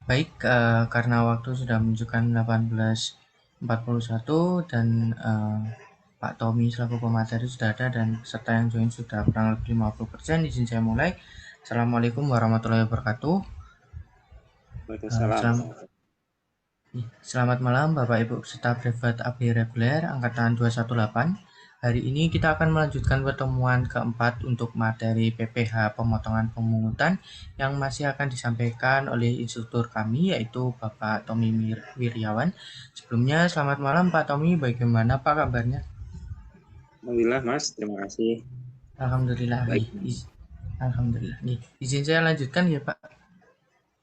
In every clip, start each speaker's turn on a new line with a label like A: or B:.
A: Baik, karena waktu sudah menunjukkan 18.41 dan Pak Tommy selaku pemateri sudah ada dan peserta yang join sudah kurang lebih 50%, izin saya mulai. Assalamualaikum warahmatullahi wabarakatuh.
B: Waalaikumsalam.
A: Selamat malam Bapak Ibu peserta privat AB reguler Angkatan 218. Hari ini kita akan melanjutkan pertemuan keempat untuk materi PPH pemotongan pemungutan yang masih akan disampaikan oleh instruktur kami yaitu Bapak Tommy Wiryawan. Sebelumnya selamat malam Pak Tommy, bagaimana Pak kabarnya?
B: Alhamdulillah, Mas. Terima kasih.
A: Alhamdulillah
B: Baik.
A: nih. Alhamdulillah nih. Izin saya lanjutkan ya Pak.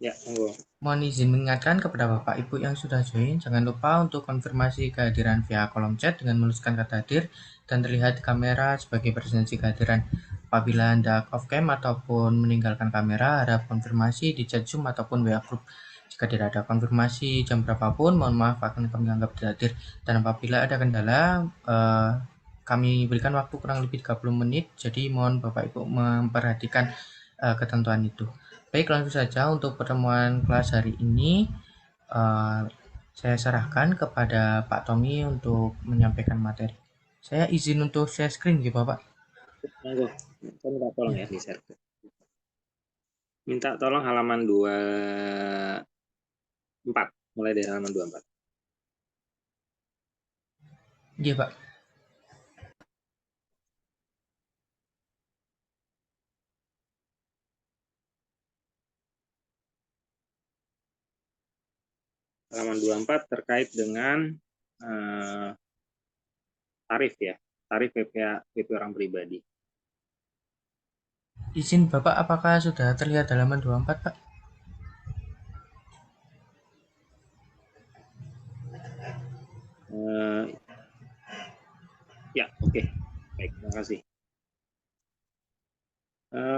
B: Ya, monggo.
A: Mohon izin mengingatkan kepada Bapak Ibu yang sudah join, jangan lupa untuk konfirmasi kehadiran via kolom chat dengan menuliskan kata hadir dan terlihat di kamera sebagai presensi kehadiran. Apabila Anda off cam ataupun meninggalkan kamera, harap konfirmasi di chat Zoom ataupun WA Group. Jika tidak ada konfirmasi jam berapapun, mohon maaf akan kami anggap tidak hadir. Dan apabila ada kendala, kami berikan waktu kurang lebih 30 menit, jadi mohon Bapak Ibu memperhatikan ketentuan itu. Baik, langsung saja untuk pertemuan kelas hari ini uh, saya serahkan kepada Pak Tommy untuk menyampaikan materi. Saya izin untuk share screen gitu Bapak.
B: Monggo. Saya minta tolong
A: Ya,
B: ya di-share. Minta tolong halaman 24. Mulai dari halaman 24.
A: iya Pak.
B: Halaman 24 terkait dengan tarif ya. Tarif PP orang pribadi.
A: Izin Bapak, apakah sudah terlihat halaman 24 Pak?
B: Eh, ya, oke. Baik, terima kasih.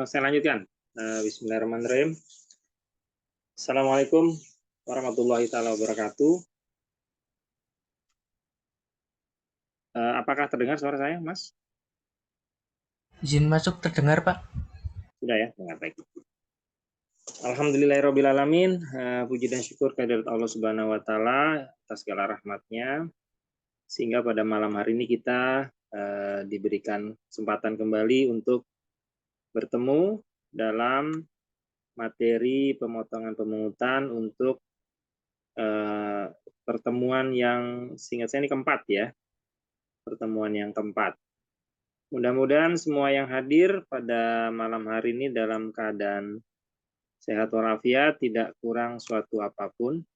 B: Saya lanjutkan. Bismillahirrahmanirrahim. Assalamualaikum warahmatullahi taala wabarakatuh. Apakah terdengar suara saya, Mas?
A: Izin masuk terdengar Pak?
B: Sudah ya, dengar baik. Alhamdulillahirrabbilalamin. Puji dan syukur kehadirat Allah Subhanahu wa taala atas segala rahmatnya sehingga pada malam hari ini kita diberikan kesempatan kembali untuk bertemu dalam materi pemotongan pemungutan untuk pertemuan yang seingat saya ini keempat ya, pertemuan yang keempat. Mudah-mudahan semua yang hadir pada malam hari ini dalam keadaan sehat walafiat, tidak kurang suatu apapun.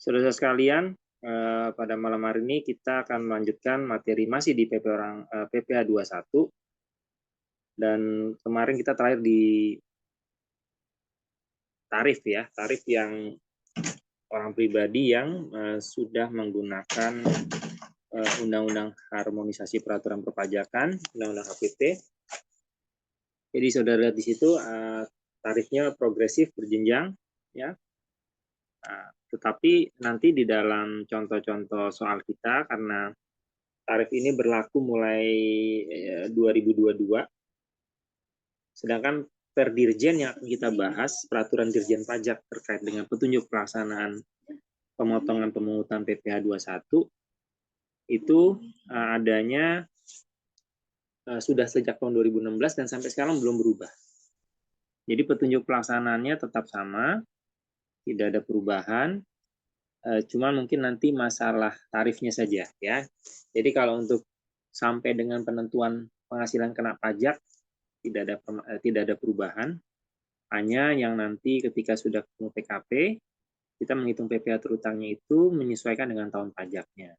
B: Saudara sekalian, pada malam hari ini kita akan melanjutkan materi masih di PPH 21 dan kemarin kita terakhir di tarif ya, tarif yang orang pribadi yang sudah menggunakan Undang-Undang Harmonisasi Peraturan Perpajakan, Undang-Undang HPP. Jadi saudara lihat di situ tarifnya progresif berjenjang ya. Tetapi nanti di dalam contoh-contoh soal kita karena tarif ini berlaku mulai 2022, sedangkan per dirjen yang akan kita bahas peraturan dirjen pajak terkait dengan petunjuk pelaksanaan pemotongan pemungutan PPh 21 itu adanya sudah sejak tahun 2016 dan sampai sekarang belum berubah. Jadi petunjuk pelaksanaannya tetap sama, tidak ada perubahan, cuma mungkin nanti masalah tarifnya saja ya. Jadi kalau untuk sampai dengan penentuan penghasilan kena pajak tidak ada perubahan, hanya yang nanti ketika sudah ketemu PKP kita menghitung PPh terutangnya itu menyesuaikan dengan tahun pajaknya.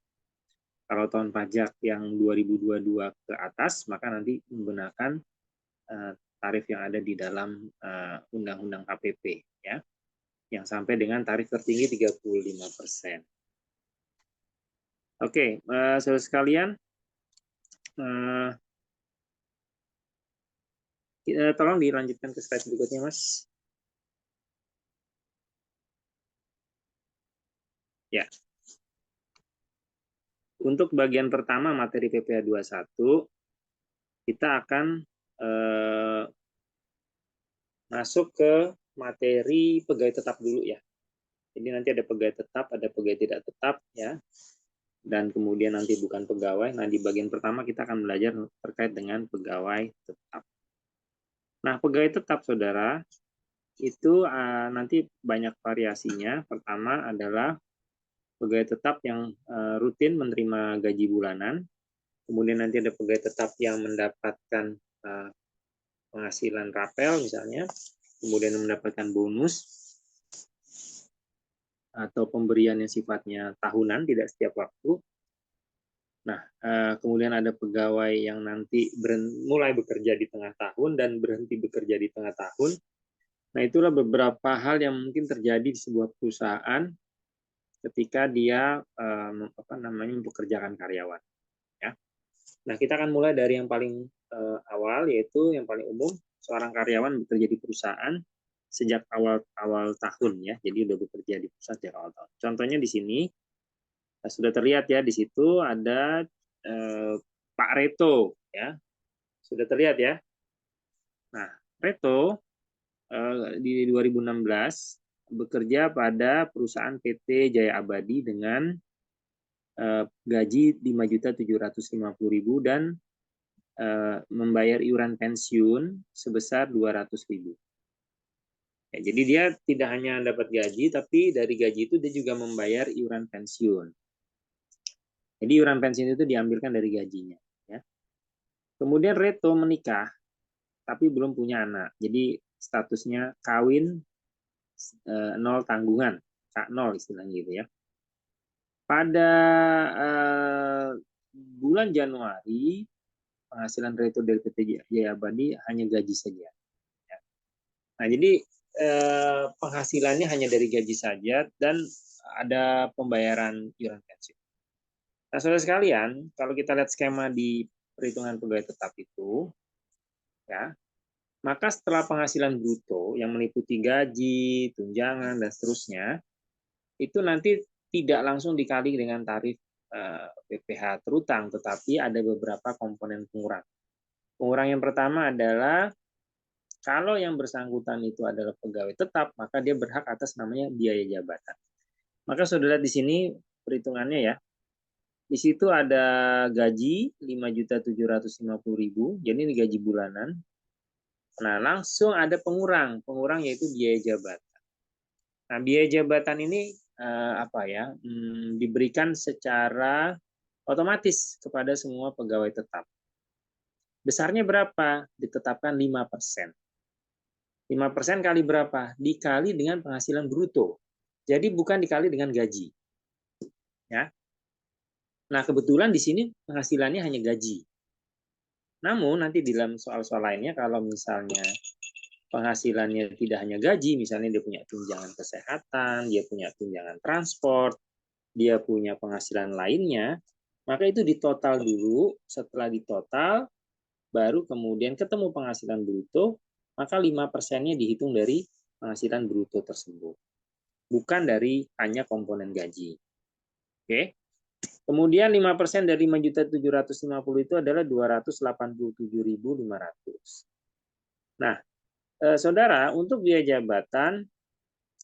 B: Kalau tahun pajak yang 2022 ke atas maka nanti menggunakan tarif yang ada di dalam Undang-Undang KPP ya, yang sampai dengan tarif tertinggi 35%. Oke, saudara sekalian, tolong dilanjutkan ke slide berikutnya, Mas. Ya. Untuk bagian pertama materi PPh 21, kita akan masuk ke materi pegawai tetap dulu ya. Jadi nanti ada pegawai tetap, ada pegawai tidak tetap ya. Dan kemudian nanti bukan pegawai. Nah, di bagian pertama kita akan belajar terkait dengan pegawai tetap. Nah, pegawai tetap, saudara, itu nanti banyak variasinya. Pertama adalah pegawai tetap yang rutin menerima gaji bulanan. Kemudian nanti ada pegawai tetap yang mendapatkan penghasilan rapel misalnya, kemudian mendapatkan bonus atau pemberian yang sifatnya tahunan, tidak setiap waktu. Nah, kemudian ada pegawai yang nanti mulai bekerja di tengah tahun dan berhenti bekerja di tengah tahun. Nah, itulah beberapa hal yang mungkin terjadi di sebuah perusahaan ketika dia mempekerjakan karyawan. Ya. Nah, kita akan mulai dari yang paling awal, yaitu yang paling umum, seorang karyawan bekerja di perusahaan sejak awal tahun ya. Jadi udah bekerja di perusahaan sejak awal tahun. Contohnya di sini sudah terlihat ya, di situ ada Pak Reto ya. Sudah terlihat ya. Nah, Reto di 2016 bekerja pada perusahaan PT Jaya Abadi dengan gaji 5.750.000 dan membayar iuran pensiun sebesar 200.000. Ya, jadi dia tidak hanya dapat gaji, tapi dari gaji itu dia juga membayar iuran pensiun. Jadi iuran pensiun itu diambilkan dari gajinya. Ya. Kemudian Reto menikah, tapi belum punya anak. Jadi statusnya kawin nol tanggungan, K0 istilahnya gitu ya. Pada bulan Januari, penghasilan Reto dari PT Jaya Abadi hanya gaji saja. Nah, jadi penghasilannya hanya dari gaji saja dan ada pembayaran iuran pensiun. Nah, saudara sekalian, kalau kita lihat skema di perhitungan pegawai tetap itu, ya, maka setelah penghasilan bruto yang meliputi gaji, tunjangan, dan seterusnya, itu nanti tidak langsung dikali dengan tarif PPh terutang, tetapi ada beberapa komponen pengurang. Pengurang yang pertama adalah kalau yang bersangkutan itu adalah pegawai tetap, maka dia berhak atas namanya biaya jabatan. Maka saudara di sini perhitungannya ya. Di situ ada gaji 5.750.000, jadi ini gaji bulanan. Nah, langsung ada pengurang yaitu biaya jabatan. Nah, biaya jabatan ini diberikan secara otomatis kepada semua pegawai tetap. Besarnya berapa? Ditetapkan 5%. 5% kali berapa? Dikali dengan penghasilan bruto. Jadi bukan dikali dengan gaji. Ya. Nah, kebetulan di sini penghasilannya hanya gaji. Namun nanti di dalam soal-soal lainnya kalau misalnya penghasilannya tidak hanya gaji, misalnya dia punya tunjangan kesehatan, dia punya tunjangan transport, dia punya penghasilan lainnya, maka itu ditotal dulu. Setelah ditotal, baru kemudian ketemu penghasilan bruto, maka 5%-nya dihitung dari penghasilan bruto tersebut. Bukan dari hanya komponen gaji. Oke. Kemudian 5% dari 5.750.000 itu adalah 287.500. Nah, saudara, untuk biaya jabatan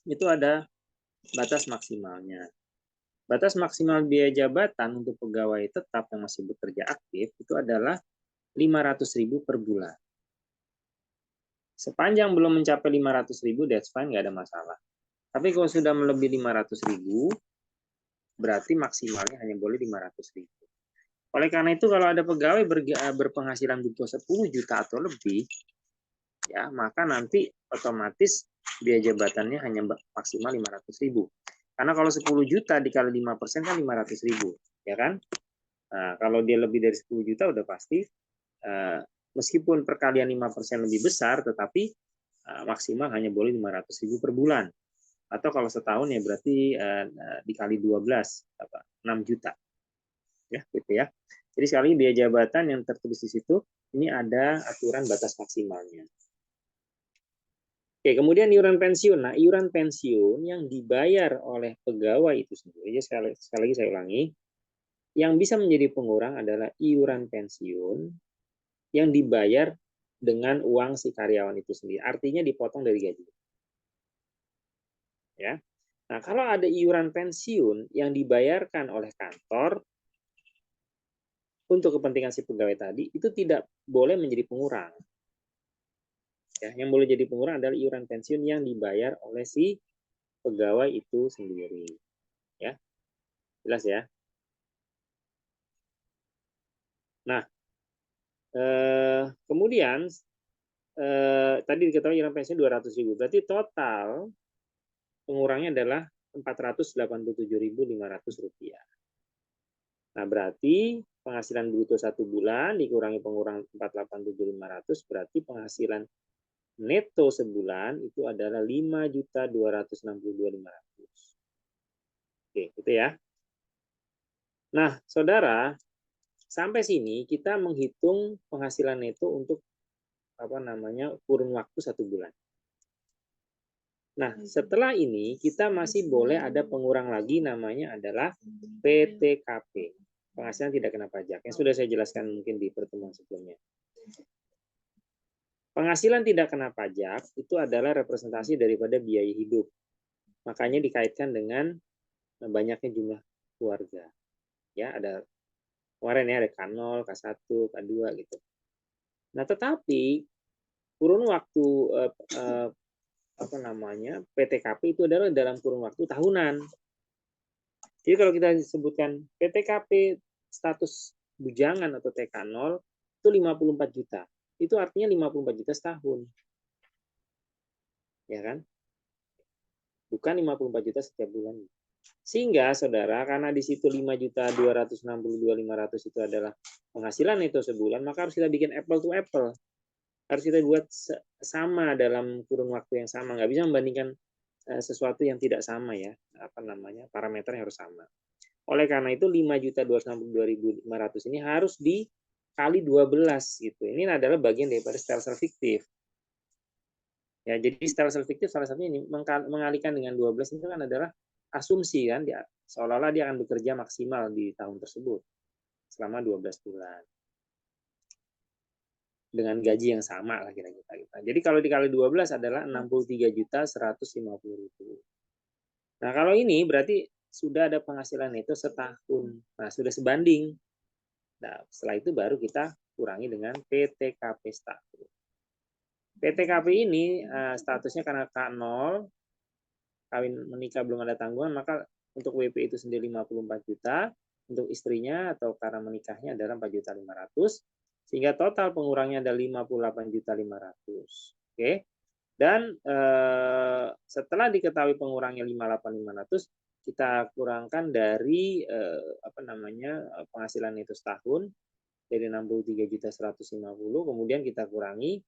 B: itu ada batas maksimalnya. Batas maksimal biaya jabatan untuk pegawai tetap yang masih bekerja aktif itu adalah 500.000 per bulan. Sepanjang belum mencapai 500.000, that's fine, nggak ada masalah. Tapi kalau sudah melebihi 500.000, berarti maksimalnya hanya boleh 500.000. Oleh karena itu, kalau ada pegawai berpenghasilan bruto 10 juta atau lebih, ya maka nanti otomatis biaya jabatannya hanya maksimal 500.000. Karena kalau 10 juta dikali 5% kan 500.000, ya kan? Nah, kalau dia lebih dari 10 juta udah pasti meskipun perkalian 5% lebih besar, tetapi maksimal hanya boleh 500.000 per bulan. Atau kalau setahun ya berarti dikali 12, 6 juta. Ya, gitu ya. Jadi sekali biaya jabatan yang tertulis di situ, ini ada aturan batas maksimalnya. Oke, kemudian iuran pensiun. Nah, iuran pensiun yang dibayar oleh pegawai itu sendiri, sekali lagi saya ulangi, yang bisa menjadi pengurang adalah iuran pensiun yang dibayar dengan uang si karyawan itu sendiri. Artinya dipotong dari gaji. Ya. Nah, kalau ada iuran pensiun yang dibayarkan oleh kantor untuk kepentingan si pegawai tadi, itu tidak boleh menjadi pengurang. Ya, yang boleh jadi pengurang adalah iuran pensiun yang dibayar oleh si pegawai itu sendiri. Ya, jelas ya. Nah, kemudian tadi diketahui iuran pensiun 200.000, berarti total pengurangnya adalah Rp487.500. Nah, berarti penghasilan bruto 1 bulan dikurangi pengurang 487.500, berarti penghasilan neto sebulan itu adalah 5.262.500. Oke, itu ya. Nah, saudara, sampai sini kita menghitung penghasilan neto untuk kurun waktu 1 bulan. Nah, setelah ini kita masih boleh ada pengurang lagi, namanya adalah PTKP, penghasilan tidak kena pajak, yang sudah saya jelaskan mungkin di pertemuan sebelumnya. Penghasilan tidak kena pajak itu adalah representasi daripada biaya hidup. Makanya dikaitkan dengan banyaknya jumlah keluarga. Ya, ada kemarin ya ada K0, K1, K2 gitu. Nah, tetapi kurun waktu PTKP itu adalah dalam kurun waktu tahunan. Jadi kalau kita sebutkan PTKP status bujangan atau TK0 itu 54 juta. Itu artinya 54 juta setahun. Ya kan? Bukan 54 juta setiap bulan. Sehingga saudara, karena di situ 5.262.500 itu adalah penghasilan itu sebulan, maka harus kita bikin apple to apple. Harus kita buat sama dalam kurun waktu yang sama. Nggak bisa membandingkan sesuatu yang tidak sama ya. Parameternya harus sama. Oleh karena itu 5.262.500 ini harus dikali 12 gitu. Ini adalah bagian daripada stelsel fiktif. Ya, jadi stelsel fiktif salah satunya ini mengalihkan dengan 12 itu kan adalah asumsi kan, seolah-olah dia akan bekerja maksimal di tahun tersebut selama 12 bulan. Dengan gaji yang sama lah kira-kira. Jadi kalau dikali 12 adalah 63.150.000. Nah, kalau ini berarti sudah ada penghasilan itu setahun. Nah, sudah sebanding. Nah, setelah itu baru kita kurangi dengan PTKP setahun. PTKP ini statusnya karena K0, kawin menikah belum ada tanggungan, maka untuk WP itu sendiri 54 juta, untuk istrinya atau karena menikahnya adalah 4.500.000, sehingga total pengurangnya ada 58.500.000. Oke. Dan setelah diketahui pengurangnya 58.500, kita kurangkan dari penghasilan itu setahun dari 63.150.000, kemudian kita kurangi,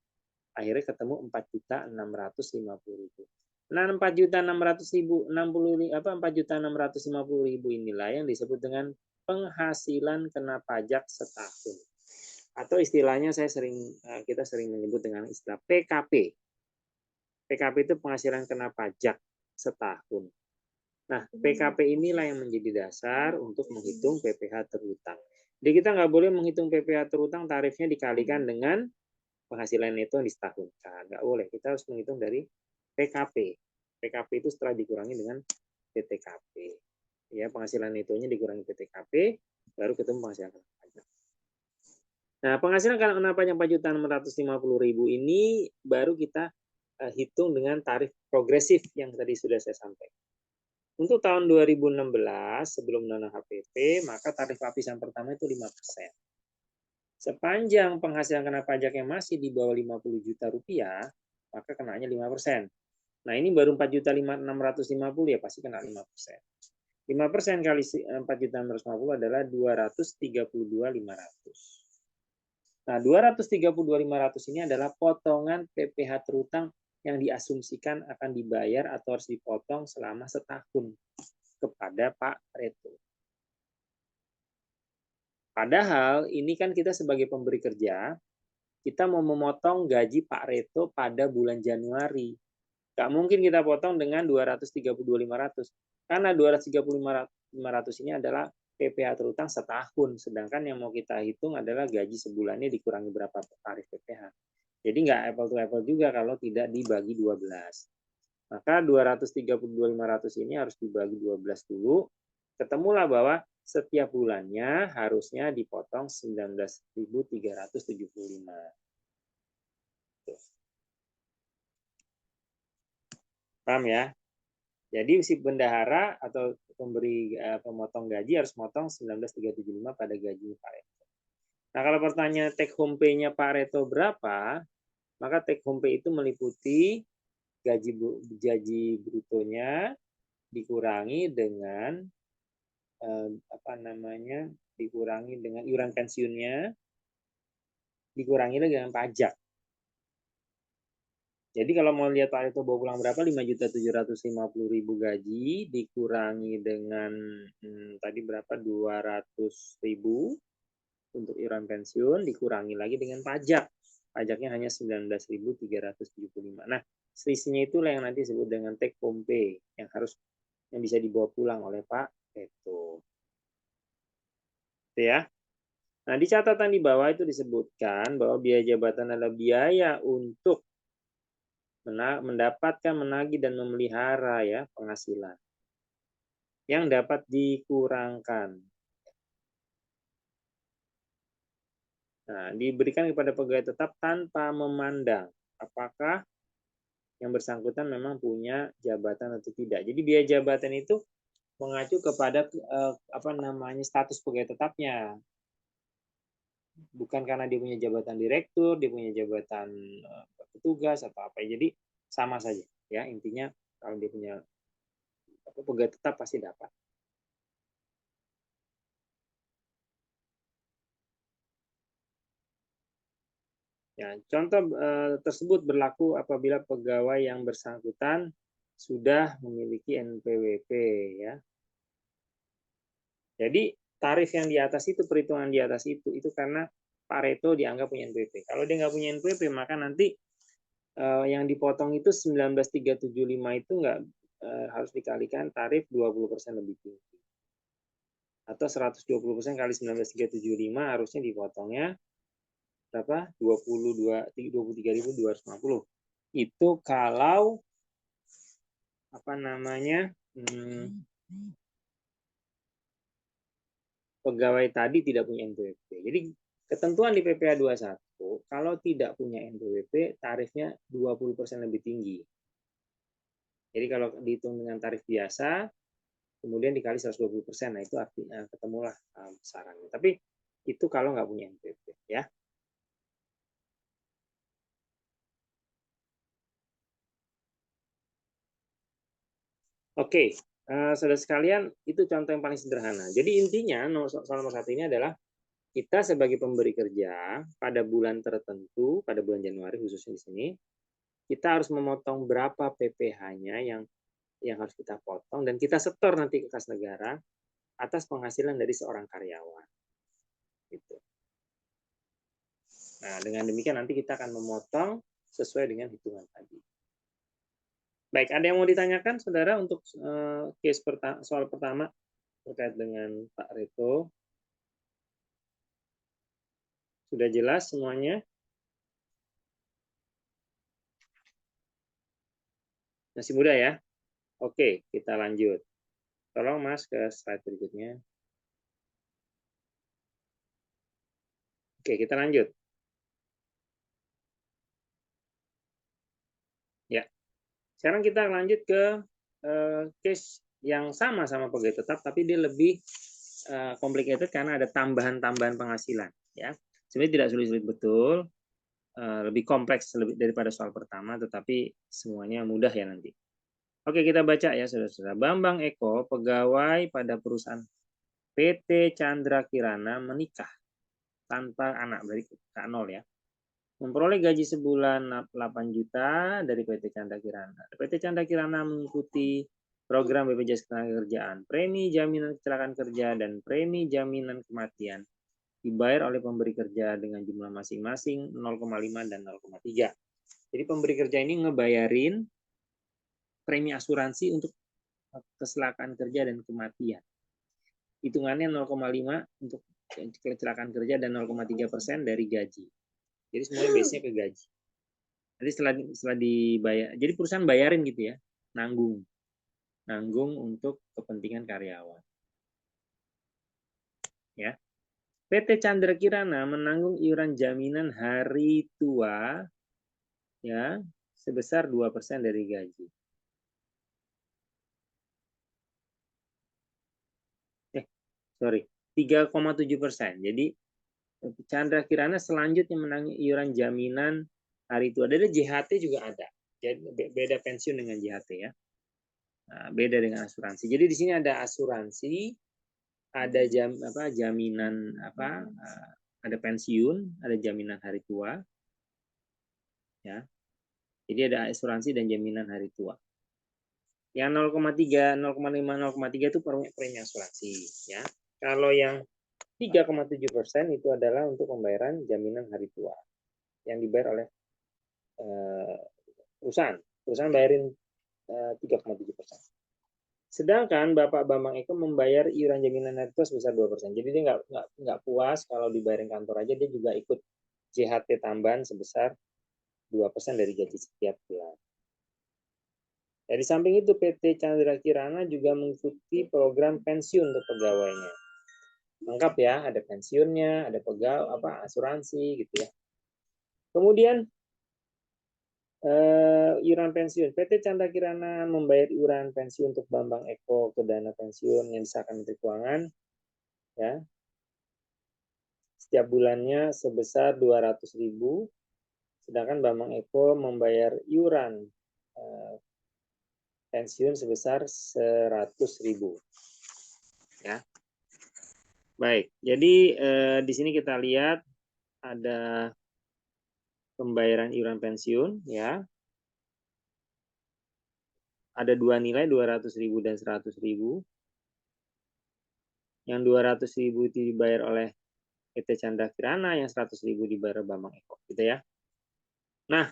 B: akhirnya ketemu 4.650.000. Nah, 4.650.000 inilah yang disebut dengan penghasilan kena pajak setahun. Atau istilahnya kita sering menyebut dengan istilah PKP. PKP itu penghasilan kena pajak setahun. Nah, PKP inilah yang menjadi dasar untuk menghitung PPh terhutang. Jadi kita nggak boleh menghitung PPh terhutang tarifnya dikalikan dengan penghasilan neto yang disetahunkan. Nggak boleh. Kita harus menghitung dari PKP. PKP itu setelah dikurangi dengan PTKP. Ya, penghasilan netonya dikurangi PTKP, baru ketemu penghasilan kena pajak. Nah, penghasilan kena pajak 4.650.000 ini baru kita hitung dengan tarif progresif yang tadi sudah saya sampaikan. Untuk tahun 2016 sebelum non HPP, maka tarif lapisan pertama itu 5%. Sepanjang penghasilan kena pajak yang masih di bawah 50 juta rupiah, maka kenanya 5%. Nah, ini baru 4.650 ya, pasti kena 5%. 5% kali 4.650 adalah 232.500. Nah, 232.500 ini adalah potongan PPh terhutang yang diasumsikan akan dibayar atau harus dipotong selama setahun kepada Pak Reto. Padahal ini kan kita sebagai pemberi kerja, kita mau memotong gaji Pak Reto pada bulan Januari. Nggak mungkin kita potong dengan 232.500. Karena 232.500 ini adalah PPh terhutang setahun. Sedangkan yang mau kita hitung adalah gaji sebulannya dikurangi berapa tarif PPh. Jadi nggak apple to apple juga kalau tidak dibagi 12. Maka 232.500 ini harus dibagi 12 dulu. Ketemulah bahwa setiap bulannya harusnya dipotong 19.375. Paham ya? Jadi si bendahara atau pemberi pemotong gaji harus motong 19.375 pada gaji Pak Reto. Nah, kalau pertanyaan take home pay-nya Pak Reto berapa, maka take home pay itu meliputi gaji brutonya dikurangi dengan dikurangi dengan iuran pensiunnya, dikurangi lagi dengan pajak. Jadi kalau mau lihat Pak Reto bawa pulang berapa, 5.750.000 gaji dikurangi dengan tadi berapa, 200.000 untuk iuran pensiun, dikurangi lagi dengan pajak. Pajaknya hanya 19.375. Nah, selisihnya itulah yang nanti disebut dengan take home pay yang bisa dibawa pulang oleh Pak Reto. Itu ya. Nah, di catatan di bawah itu disebutkan bahwa biaya jabatan adalah biaya untuk mendapatkan, menagih, dan memelihara ya penghasilan yang dapat dikurangkan. Nah, diberikan kepada pegawai tetap tanpa memandang apakah yang bersangkutan memang punya jabatan atau tidak. Jadi biaya jabatan itu mengacu kepada status pegawai tetapnya. Bukan karena dia punya jabatan direktur, dia punya jabatan petugas atau apa. Jadi sama saja ya, intinya kalau dia punya pegawai tetap pasti dapat. Ya, contoh tersebut berlaku apabila pegawai yang bersangkutan sudah memiliki NPWP ya. Jadi tarif yang di atas itu, perhitungan di atas itu karena Pak Reto dianggap punya NPWP. Kalau dia nggak punya NPWP, maka nanti yang dipotong itu 19.375 itu nggak harus dikalikan tarif 20% lebih tinggi. Atau 120% kali 19.375 harusnya dipotongnya berapa? 23.250. Itu kalau pegawai tadi tidak punya NPWP. Jadi ketentuan di PPh 21 kalau tidak punya NPWP tarifnya 20% lebih tinggi. Jadi kalau dihitung dengan tarif biasa kemudian dikali 120%, nah itu artinya ketemulah besarannya. Tapi itu kalau nggak punya NPWP ya. Oke, saudara sekalian, itu contoh yang paling sederhana. Jadi intinya soal nomor 1 ini adalah kita sebagai pemberi kerja pada bulan tertentu, pada bulan Januari khususnya di sini, kita harus memotong berapa PPh-nya yang harus kita potong dan kita setor nanti ke kas negara atas penghasilan dari seorang karyawan. Gitu. Nah, dengan demikian nanti kita akan memotong sesuai dengan hitungan tadi. Baik, ada yang mau ditanyakan, saudara, untuk soal pertama terkait dengan Pak Reto? Sudah jelas semuanya? Masih mudah ya? Oke, kita lanjut. Tolong Mas ke slide berikutnya. Oke, kita lanjut. Ya. Sekarang kita lanjut ke case yang sama pegawai tetap, tapi dia lebih complicated karena ada tambahan-tambahan penghasilan. Ya, sebenarnya tidak sulit-sulit betul, lebih kompleks daripada soal pertama, tetapi semuanya mudah ya nanti. Oke, kita baca ya saudara-saudara. Bambang Eko, pegawai pada perusahaan PT Chandra Kirana, menikah tanpa anak, dari K0 ya. Memperoleh gaji sebulan 8 juta dari PT Chandra Kirana. PT Chandra Kirana mengikuti program BPJS Ketenagakerjaan, premi jaminan kecelakaan kerja, dan premi jaminan kematian dibayar oleh pemberi kerja dengan jumlah masing-masing 0,5 dan 0,3. Jadi pemberi kerja ini ngebayarin premi asuransi untuk kecelakaan kerja dan kematian. Hitungannya 0,5 untuk kecelakaan kerja dan 0,3% dari gaji. Jadi semuanya base-nya ke gaji. Jadi setelah dibayar, jadi perusahaan bayarin gitu ya. nanggung untuk kepentingan karyawan. Ya. PT Chandra Kirana menanggung iuran jaminan hari tua ya sebesar 2% dari gaji. 3,7%. Jadi Chandra Kirana selanjutnya menanggung iuran jaminan hari tua. Ada JHT juga ada. Jadi beda pensiun dengan JHT ya. Nah, beda dengan asuransi. Jadi di sini ada asuransi, ada jaminan ada pensiun, ada jaminan hari tua. Ya. Jadi ada asuransi dan jaminan hari tua. Yang 0,3, 0,5, 0,3 itu premi asuransi ya. Kalau yang 3,7% itu adalah untuk pembayaran jaminan hari tua yang dibayar oleh perusahaan. Perusahaan bayarin 3,7%. Sedangkan Bapak Bambang Eko membayar iuran jaminan hari tua sebesar 2%. Jadi dia nggak puas kalau dibayarin kantor aja, dia juga ikut JHT tambahan sebesar 2% dari gaji setiap bulan. Dari samping itu PT Chandra Kirana juga mengikuti program pensiun untuk pegawainya. Lengkap ya, ada pensiunnya, ada asuransi gitu ya. Kemudian iuran pensiun. PT Chandra Kirana membayar iuran pensiun untuk Bambang Eko ke dana pensiun yang disahkan Menteri Keuangan ya. Setiap bulannya sebesar 200.000, sedangkan Bambang Eko membayar iuran pensiun sebesar 100.000. Ya. Baik, jadi di sini kita lihat ada pembayaran iuran pensiun ya. Ada dua nilai, 200.000 dan 100.000. Yang 200.000 itu dibayar oleh PT Chandra Kirana, yang 100.000 dibayar Bambang Eko, gitu ya. Nah,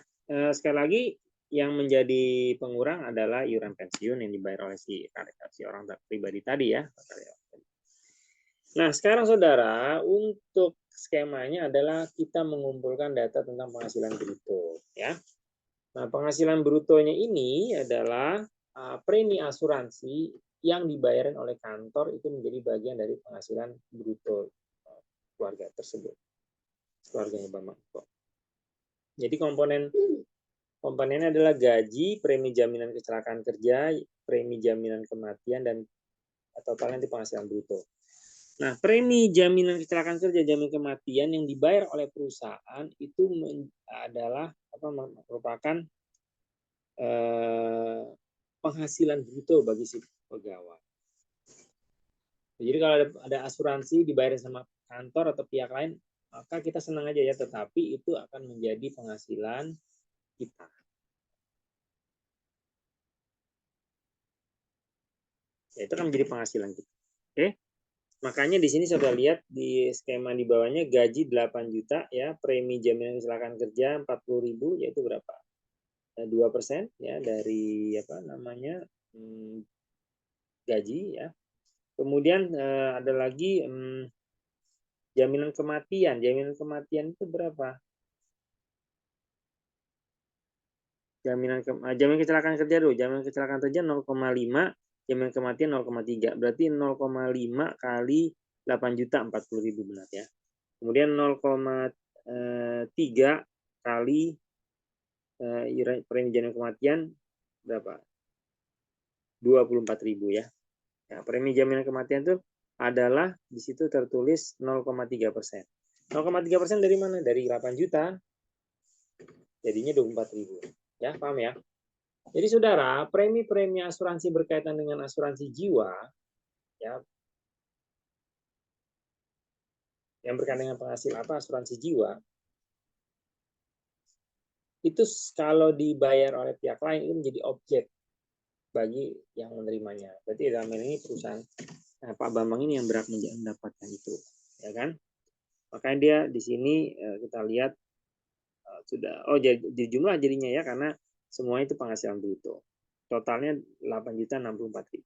B: sekali lagi yang menjadi pengurang adalah iuran pensiun yang dibayar oleh si orang pribadi tadi ya. Nah, sekarang saudara, untuk skemanya adalah kita mengumpulkan data tentang penghasilan bruto ya. Nah, penghasilan brutonya ini adalah premi asuransi yang dibayarin oleh kantor itu menjadi bagian dari penghasilan bruto keluarga tersebut. Keluarganya Bambang Eko. Jadi komponennya adalah gaji, premi jaminan kecelakaan kerja, premi jaminan kematian, dan totalnya nanti penghasilan bruto. Nah, premi jaminan kecelakaan kerja, jaminan kematian yang dibayar oleh perusahaan itu adalah merupakan penghasilan bruto bagi si pegawai. Jadi kalau ada asuransi dibayar sama kantor atau pihak lain, maka kita senang aja ya, tetapi itu akan menjadi penghasilan kita. Ya, itu kan menjadi penghasilan kita. Oke. Makanya di sini sudah lihat di skema di bawahnya gaji 8 juta ya, premi jaminan kecelakaan kerja 40.000, yaitu berapa? 2% ya dari gaji ya. Kemudian ada lagi jaminan kematian. Jaminan kematian itu berapa? Jaminan kecelakaan kerja dulu. Jaminan kecelakaan kerja 0,5, jaminan kematian 0,3. Berarti 0,5 kali 8 juta 40.000 benar ya. Kemudian 0,3 kali premi jaminan kematian berapa? 24.000 ya. Nah, premi jaminan kematian itu adalah di situ tertulis 0,3%. 0,3% dari mana? Dari 8 juta. Jadinya 24.000. Ya, paham ya? Jadi saudara, premi-premi asuransi berkaitan dengan asuransi jiwa ya, yang berkaitan dengan asuransi jiwa, itu kalau dibayar oleh pihak lain itu menjadi objek bagi yang menerimanya. Berarti dalam ini perusahaan Pak Bambang ini yang berhak mendapatkan itu, ya kan? Makanya dia di sini kita lihat sudah jadi jumlah jadinya ya, karena semua itu penghasilan bruto. Totalnya 8.064.000.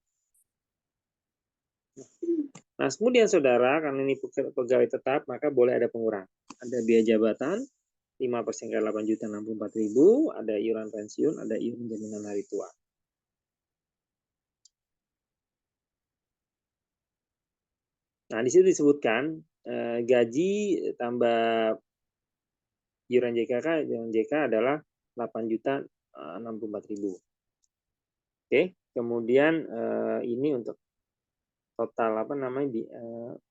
B: Nah, kemudian saudara, karena ini pegawai tetap, maka boleh ada pengurangan. Ada biaya jabatan 5% kali 8.064.000, ada iuran pensiun, ada iuran jaminan hari tua. Nah, di situ disebutkan gaji tambah iuran JK adalah 8.064.000. Oke, kemudian ini untuk total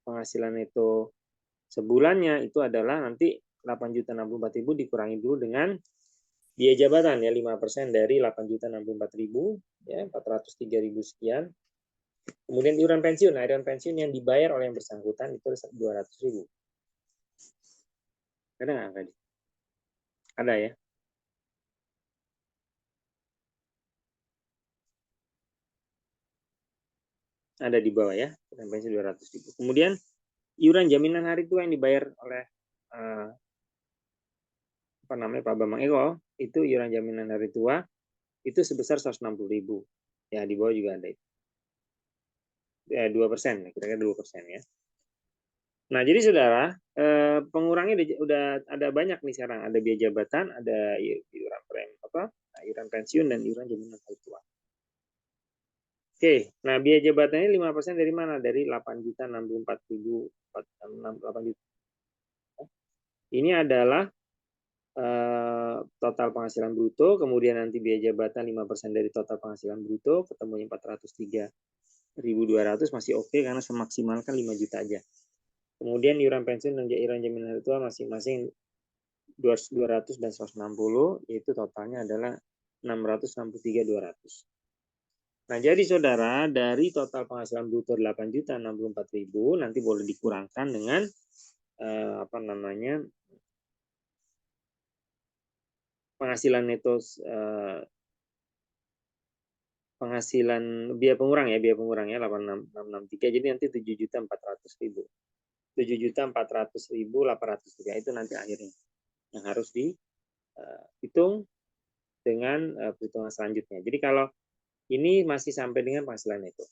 B: penghasilan itu sebulannya itu adalah nanti 8.064.000 dikurangi dulu dengan biaya jabatan ya 5% dari 8.064.000 ya 403.000 sekian. Kemudian iuran pensiun. Nah, iuran pensiun yang dibayar oleh yang bersangkutan itu 200.000. Ada nggak angka? Ada ya. Ada di bawah ya. Iuran pensiun 200.000. Kemudian iuran jaminan hari tua yang dibayar oleh Pak Bambang Eko itu iuran jaminan hari tua itu sebesar 160.000. Ya di bawah juga ada itu. 2%, kira-kira 2% ya. Nah, jadi saudara, pengurangnya udah ada banyak nih sekarang. Ada biaya jabatan, ada iuran pensiun, dan iuran jaminan hari tua. Oke, nah biaya jabatannya 5% dari mana? Dari 8.064.000. 8 juta. Ini adalah total penghasilan bruto, kemudian nanti biaya jabatan 5% dari total penghasilan bruto, ketemunya 403.200 masih oke karena semaksimalkan 5 juta aja. Kemudian iuran pensiun dan iuran jaminan hari tua masing-masing 200 dan 160, yaitu totalnya adalah 663.200. Nah, jadi saudara, dari total penghasilan bruto 8.064.000 nanti boleh dikurangkan dengan penghasilan neto penghasilan biaya pengurang ya 8.663, jadi nanti 7.400.000. 7.400.800 itu nanti akhirnya yang harus dihitung dengan perhitungan selanjutnya. Jadi kalau ini masih sampai dengan penghasilan neto.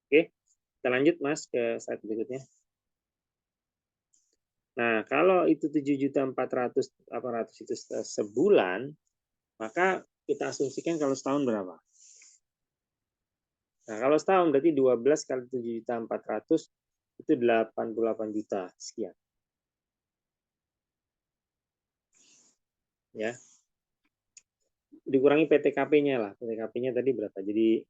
B: Oke, kita lanjut Mas ke slide berikutnya. Nah, kalau itu 7.400.800 itu sebulan, maka kita asumsikan kalau setahun berapa? Nah, kalau setahun berarti 12 kali 7.400 itu 88 juta sekian. Ya. Dikurangi PTKP-nya lah. PTKP-nya tadi berapa? Jadi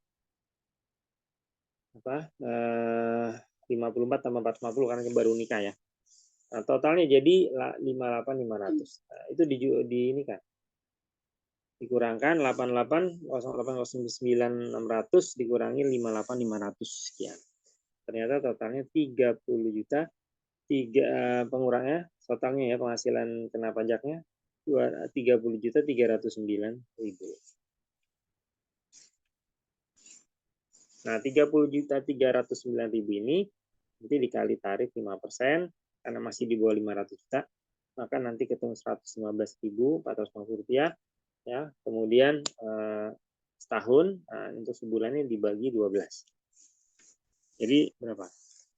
B: 54 tambah 450 karena baru nikah ya. Nah, totalnya jadi 58.500. Nah, itu di ini kan. Dikurangkan 88.08.09.600 dikurangi 58.500 sekian. Ternyata totalnya 30 juta. Pengurangnya totalnya ya penghasilan kena pajaknya 30.309.000. Nah, 30.309.000 ini nanti dikali tarif 5% karena masih di bawah 500 juta, maka nanti ketemu 115.450 rupiah ya. Kemudian setahun, untuk sebulannya dibagi 12. Jadi berapa?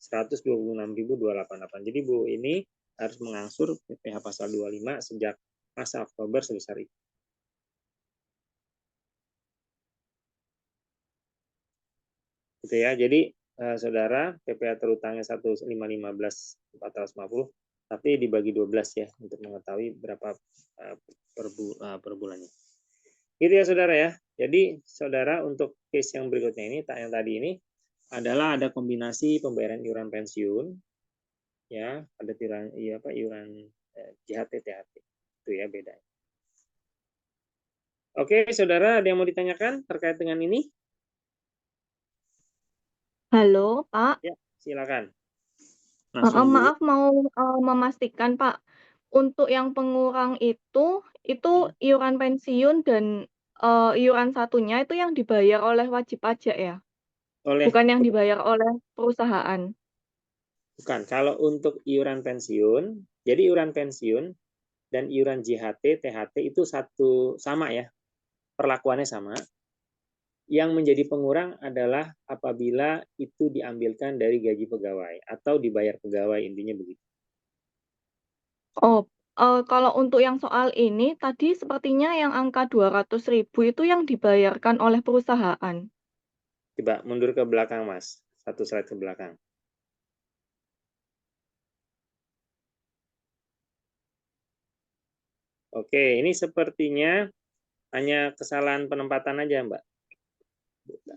B: 126.288. Jadi Bu ini harus mengangsur PPh pasal 25 sejak masa Oktober sebesar itu. Gitu ya. Jadi saudara PPh terutangnya 1.515.450 tapi dibagi 12 ya untuk mengetahui berapa per bulannya. Gitu ya saudara ya. Jadi saudara untuk case yang berikutnya ini, yang tadi ini adalah ada kombinasi pembayaran iuran pensiun, ya ada iuran JHT THT itu ya beda. Oke saudara, ada yang mau ditanyakan terkait dengan ini?
C: Halo Pak.
B: Ya silakan.
C: Maaf mau memastikan Pak, untuk yang pengurang itu iuran pensiun dan iuran satunya itu yang dibayar oleh wajib pajak ya? Bukan yang dibayar oleh perusahaan.
B: Bukan, kalau untuk iuran pensiun, jadi iuran pensiun dan iuran JHT, THT itu sama ya, perlakuannya sama. Yang menjadi pengurang adalah apabila itu diambilkan dari gaji pegawai atau dibayar pegawai, intinya begitu.
C: Oh, kalau untuk yang soal ini tadi sepertinya yang angka 200.000 itu yang dibayarkan oleh perusahaan.
B: Coba mundur ke belakang Mas, satu slide ke belakang. Oke, ini sepertinya hanya kesalahan penempatan aja, Mbak.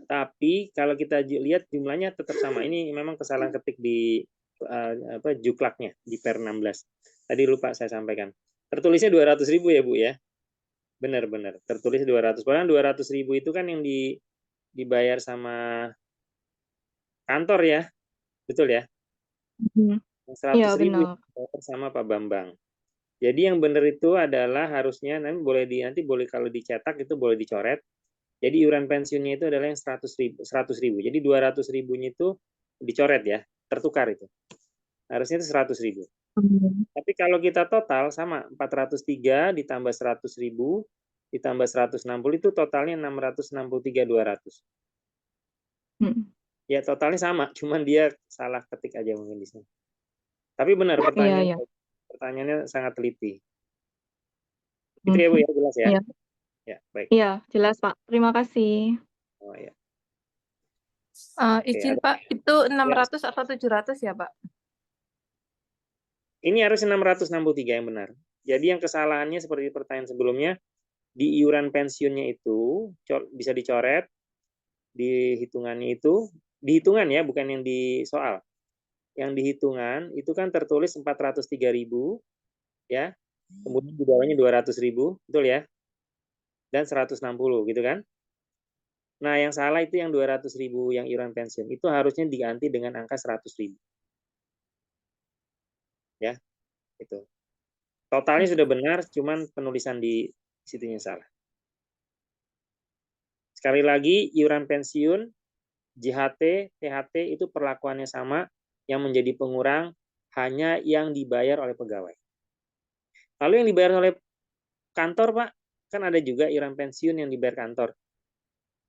B: Tapi kalau kita lihat jumlahnya tetap sama. Ini memang kesalahan ketik di juklaknya di per 16. Tadi lupa saya sampaikan. Tertulisnya 200.000 ya, Bu ya. Benar-benar. Tertulis 200. Padahal 200.000 itu kan yang dibayar sama kantor ya. Betul ya?
C: Hmm.
B: Yang
C: Iya
B: 100.000
C: benar.
B: dibayar sama Pak Bambang. Jadi yang benar itu adalah harusnya nanti boleh kalau dicetak itu boleh dicoret. Jadi iuran pensiunnya itu adalah yang 100.000. Jadi 200.000-nya itu dicoret ya, tertukar itu. Harusnya itu 100.000.
C: Hmm.
B: Tapi kalau kita total sama 403 ditambah 100.000 ditambah 160 itu totalnya 663.200.
C: Hmm.
B: Ya totalnya sama, cuman dia salah ketik aja mungkin di sini. Tapi benar
C: Iya, iya.
B: pertanyaannya sangat teliti. Itu
C: Hmm.
B: ya Bu ya, jelas ya?
C: Iya,
B: Ya, baik.
C: iya, jelas Pak. Terima kasih.
B: Oh ya.
D: Izin
B: Oke,
D: Pak, itu
B: ya.
D: 600 atau 700 ya Pak?
B: Ini harus 663 yang benar. Jadi yang kesalahannya seperti pertanyaan sebelumnya, di iuran pensiunnya itu bisa dicoret, di hitungannya itu, dihitungan ya, bukan yang di soal. Yang dihitungan itu kan tertulis 403.000 ya. Kemudian di bawahnya 200.000, betul ya? Dan 160 gitu kan? Nah, yang salah itu yang 200.000 yang iuran pensiun. Itu harusnya diganti dengan angka 100.000. Ya, itu. Totalnya sudah benar, cuman penulisan di situnya salah. Sekali lagi, iuran pensiun, JHT, THT itu perlakuannya sama, yang menjadi pengurang hanya yang dibayar oleh pegawai. Lalu yang dibayar oleh kantor, Pak, kan ada juga iuran pensiun yang dibayar kantor.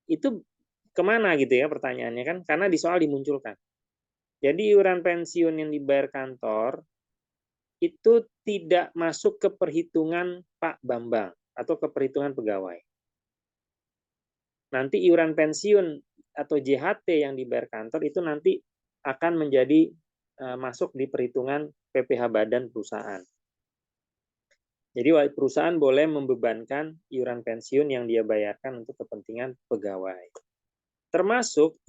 B: Itu kemana gitu ya pertanyaannya kan? Karena di soal dimunculkan. Jadi iuran pensiun yang dibayar kantor itu tidak masuk ke perhitungan Pak Bambang atau ke perhitungan pegawai. Nanti iuran pensiun atau JHT yang dibayar kantor itu nanti akan menjadi masuk di perhitungan PPh badan perusahaan. Jadi perusahaan boleh membebankan iuran pensiun yang dia bayarkan untuk kepentingan pegawai. Termasuk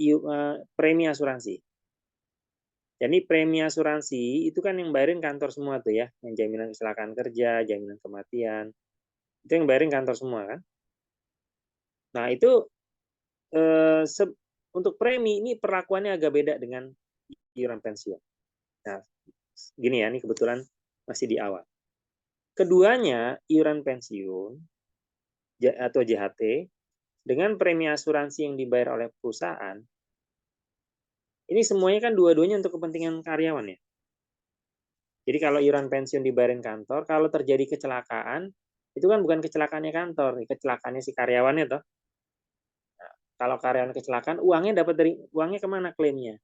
B: premi asuransi. Jadi premi asuransi itu kan yang bayarin kantor semua tuh ya, yang jaminan kecelakaan kerja, jaminan kematian, itu yang bayarin kantor semua kan. Nah itu untuk premi ini perlakuannya agak beda dengan iuran pensiun. Nah gini ya, ini kebetulan masih di awal. Keduanya iuran pensiun atau JHT dengan premi asuransi yang dibayar oleh perusahaan, ini semuanya kan dua-duanya untuk kepentingan karyawan ya. Jadi kalau iuran pensiun dibayarin kantor, kalau terjadi kecelakaan, itu kan bukan kecelakaannya kantor, kecelakaannya si karyawannya toh. Nah, kalau karyawan kecelakaan, uangnya kemana klaimnya?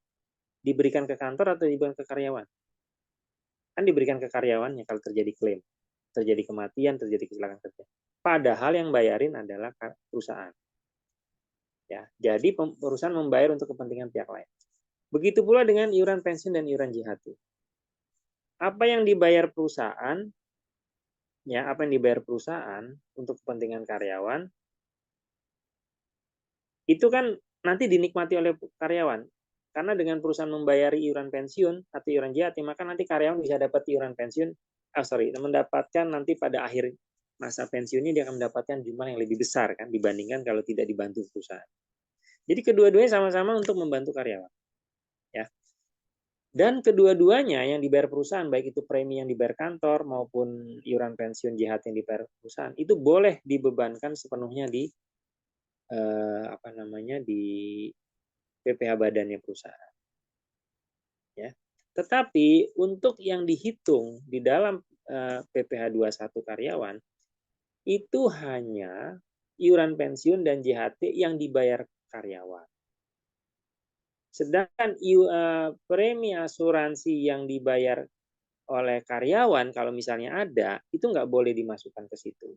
B: Diberikan ke kantor atau diberikan ke karyawan? Kan diberikan ke karyawannya kalau terjadi klaim, terjadi kematian, terjadi kecelakaan kerja. Padahal yang bayarin adalah perusahaan. Ya, jadi perusahaan membayar untuk kepentingan pihak lain. Begitu pula dengan iuran pensiun dan iuran JHT. Apa yang dibayar perusahaan, ya apa yang dibayar perusahaan untuk kepentingan karyawan, itu kan nanti dinikmati oleh karyawan. Karena dengan perusahaan membayari iuran pensiun atau iuran JHT, maka nanti karyawan bisa dapat iuran pensiun, mendapatkan nanti pada akhir masa pensiunnya dia akan mendapatkan jumlah yang lebih besar kan dibandingkan kalau tidak dibantu perusahaan. Jadi kedua-duanya sama-sama untuk membantu karyawan. Ya. Dan kedua-duanya yang dibayar perusahaan, baik itu premi yang dibayar kantor maupun iuran pensiun JHT yang dibayar perusahaan, itu boleh dibebankan sepenuhnya di di PPh badannya perusahaan. Ya. Tetapi untuk yang dihitung di dalam PPh 21 karyawan itu hanya iuran pensiun dan JHT yang dibayar karyawan. Sedangkan premi asuransi yang dibayar oleh karyawan kalau misalnya ada, itu nggak boleh dimasukkan ke situ.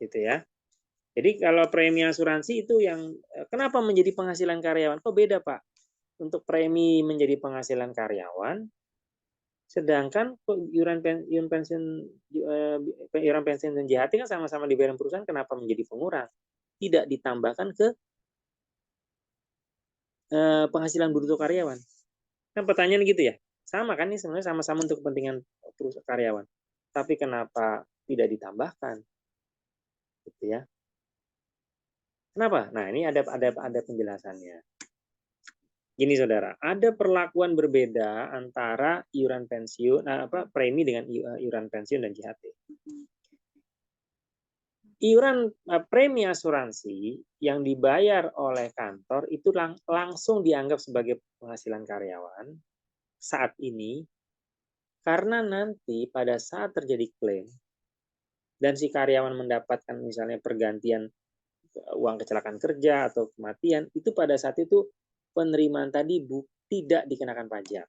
B: Gitu ya. Jadi kalau premi asuransi itu yang kenapa menjadi penghasilan karyawan? Kok beda Pak? Untuk premi menjadi penghasilan karyawan, Sedangkan iuran pensiun dan JHT kan sama-sama dibayar perusahaan, kenapa menjadi pengurang? Tidak ditambahkan ke penghasilan bruto karyawan. Kan pertanyaan gitu ya. Sama kan, ini sebenarnya sama-sama untuk kepentingan perusahaan karyawan. Tapi kenapa tidak ditambahkan? Gitu ya. Kenapa? Nah, ini ada penjelasannya. Gini saudara, ada perlakuan berbeda antara iuran pensiun, premi dengan iuran pensiun dan JHT. Iuran premi asuransi yang dibayar oleh kantor itu langsung dianggap sebagai penghasilan karyawan saat ini, karena nanti pada saat terjadi klaim dan si karyawan mendapatkan misalnya pergantian uang kecelakaan kerja atau kematian, itu pada saat itu penerimaan tadi tidak dikenakan pajak.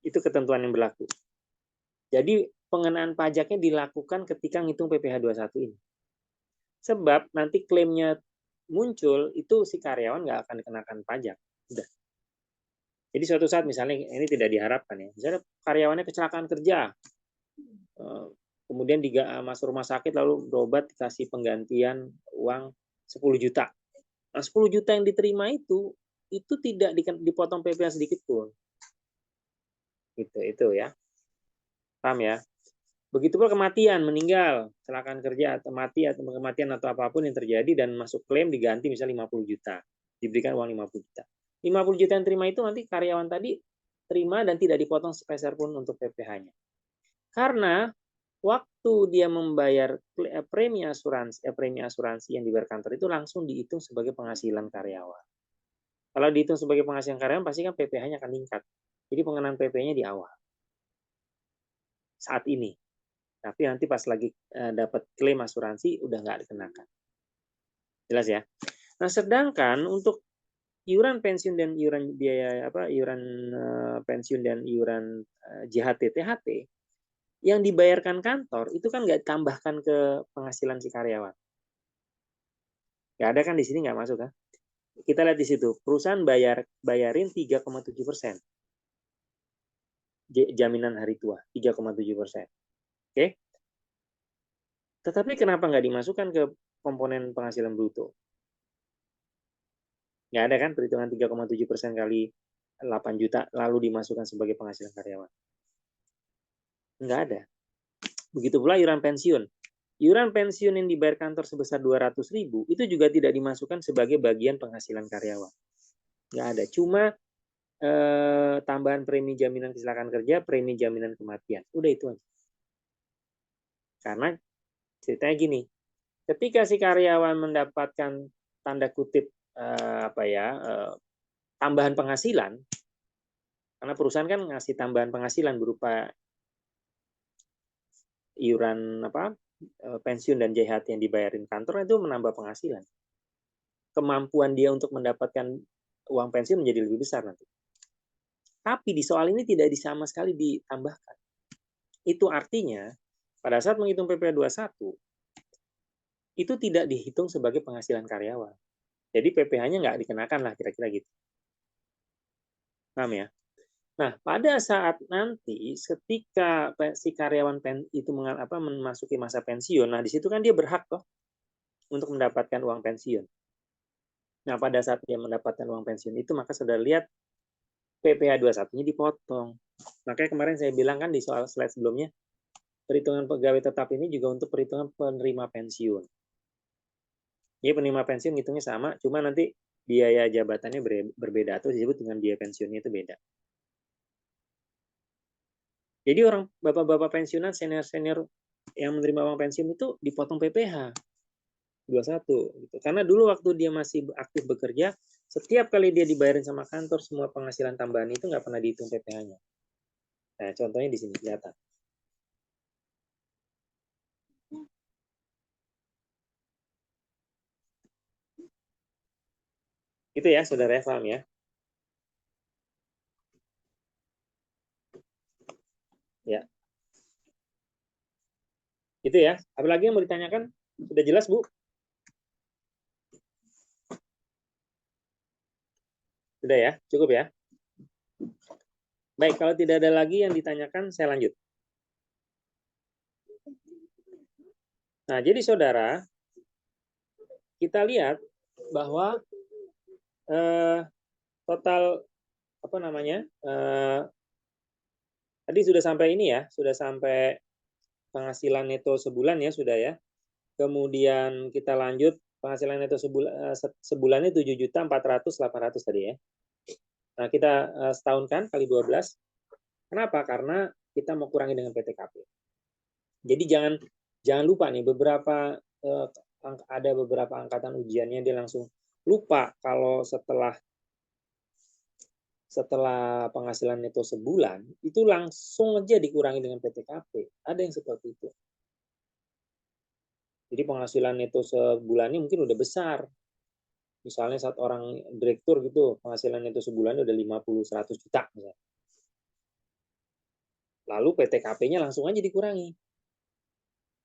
B: Itu ketentuan yang berlaku. Jadi pengenaan pajaknya dilakukan ketika ngitung PPh 21 ini. Sebab nanti klaimnya muncul, itu si karyawan nggak akan dikenakan pajak. Udah. Jadi suatu saat misalnya, ini tidak diharapkan ya, misalnya karyawannya kecelakaan kerja, kemudian masuk rumah sakit lalu berobat dikasih penggantian uang 10 juta. Nah, 10 juta yang diterima itu tidak dipotong PPh sedikit pun. Itu ya. Paham ya? Begitu pula kematian, meninggal, kecelakaan kerja atau mati atau kematian atau apapun yang terjadi dan masuk klaim diganti misalnya 50 juta. Diberikan uang 50 juta. 50 juta yang terima itu nanti karyawan tadi terima dan tidak dipotong sepeser pun untuk PPh-nya. Karena waktu dia membayar premi asuransi yang dibayar kantor itu langsung dihitung sebagai penghasilan karyawan. Kalau dihitung sebagai penghasilan karyawan pasti kan PPh-nya akan meningkat. Jadi pengenaan PP-nya di awal. Saat ini. Tapi nanti pas lagi dapat klaim asuransi udah nggak dikenakan. Jelas ya? Nah, sedangkan untuk iuran pensiun dan iuran biaya iuran pensiun dan iuran JHT THT yang dibayarkan kantor itu kan nggak ditambahkan ke penghasilan si karyawan. Nggak ada kan, di sini nggak masuk kan? Kita lihat di situ, perusahaan bayarin 3,7%. Jaminan hari tua 3,7%. Oke? Tetapi kenapa nggak dimasukkan ke komponen penghasilan bruto? Nggak ada kan perhitungan 3,7% kali 8 juta lalu dimasukkan sebagai penghasilan karyawan. Nggak ada. Begitu pula iuran pensiun. Iuran pensiun yang dibayar kantor sebesar 200.000 itu juga tidak dimasukkan sebagai bagian penghasilan karyawan. Nggak ada. Cuma tambahan premi jaminan kecelakaan kerja, premi jaminan kematian. Udah itu aja. Karena ceritanya gini, ketika si karyawan mendapatkan tanda kutip tambahan penghasilan, karena perusahaan kan ngasih tambahan penghasilan berupa iuran pensiun dan JHT yang dibayarin kantor, itu menambah penghasilan. Kemampuan dia untuk mendapatkan uang pensiun menjadi lebih besar nanti. Tapi di soal ini tidak sama sekali ditambahkan. Itu artinya pada saat menghitung PPh 21 itu tidak dihitung sebagai penghasilan karyawan. Jadi PPh-nya nggak dikenakan lah, kira-kira gitu. Paham ya? Nah, pada saat nanti ketika si karyawan itu memasuki masa pensiun, nah di situ kan dia berhak toh untuk mendapatkan uang pensiun. Nah, pada saat dia mendapatkan uang pensiun itu, maka saudara lihat PPh 21-nya dipotong. Makanya kemarin saya bilang kan di soal slide sebelumnya, perhitungan pegawai tetap ini juga untuk perhitungan penerima pensiun. Jadi penerima pensiun hitungnya sama, cuma nanti biaya jabatannya berbeda atau disebut dengan biaya pensiunnya itu beda. Jadi orang bapak-bapak pensiunan, senior-senior yang menerima uang pensiun itu dipotong PPh 21 gitu. Karena dulu waktu dia masih aktif bekerja, setiap kali dia dibayarin sama kantor semua penghasilan tambahan itu nggak pernah dihitung PPh-nya. Nah, contohnya di sini kelihatan. Itu ya, saudara, paham ya? Ya. Itu ya. Apalagi yang mau ditanyakan? Sudah jelas, Bu? Sudah ya? Cukup ya? Baik, kalau tidak ada lagi yang ditanyakan, saya lanjut. Nah, jadi saudara, kita lihat bahwa total apa namanya? Tadi sudah sampai ini ya, sudah sampai penghasilan neto sebulan ya sudah ya. Kemudian kita lanjut penghasilan neto sebulannya 7.400.800 tadi ya. Nah, kita setahun kan kali 12. Kenapa? Karena kita mau kurangi dengan PTKP. Jadi jangan lupa nih ada beberapa angkatan ujiannya dia langsung lupa kalau setelah penghasilan neto sebulan itu langsung aja dikurangi dengan PTKP. Ada yang seperti itu. Jadi penghasilan neto sebulannya mungkin udah besar. Misalnya saat orang direktur gitu, penghasilan neto sebulannya udah 50-100 juta misalnya. Lalu PTKP-nya langsung aja dikurangi.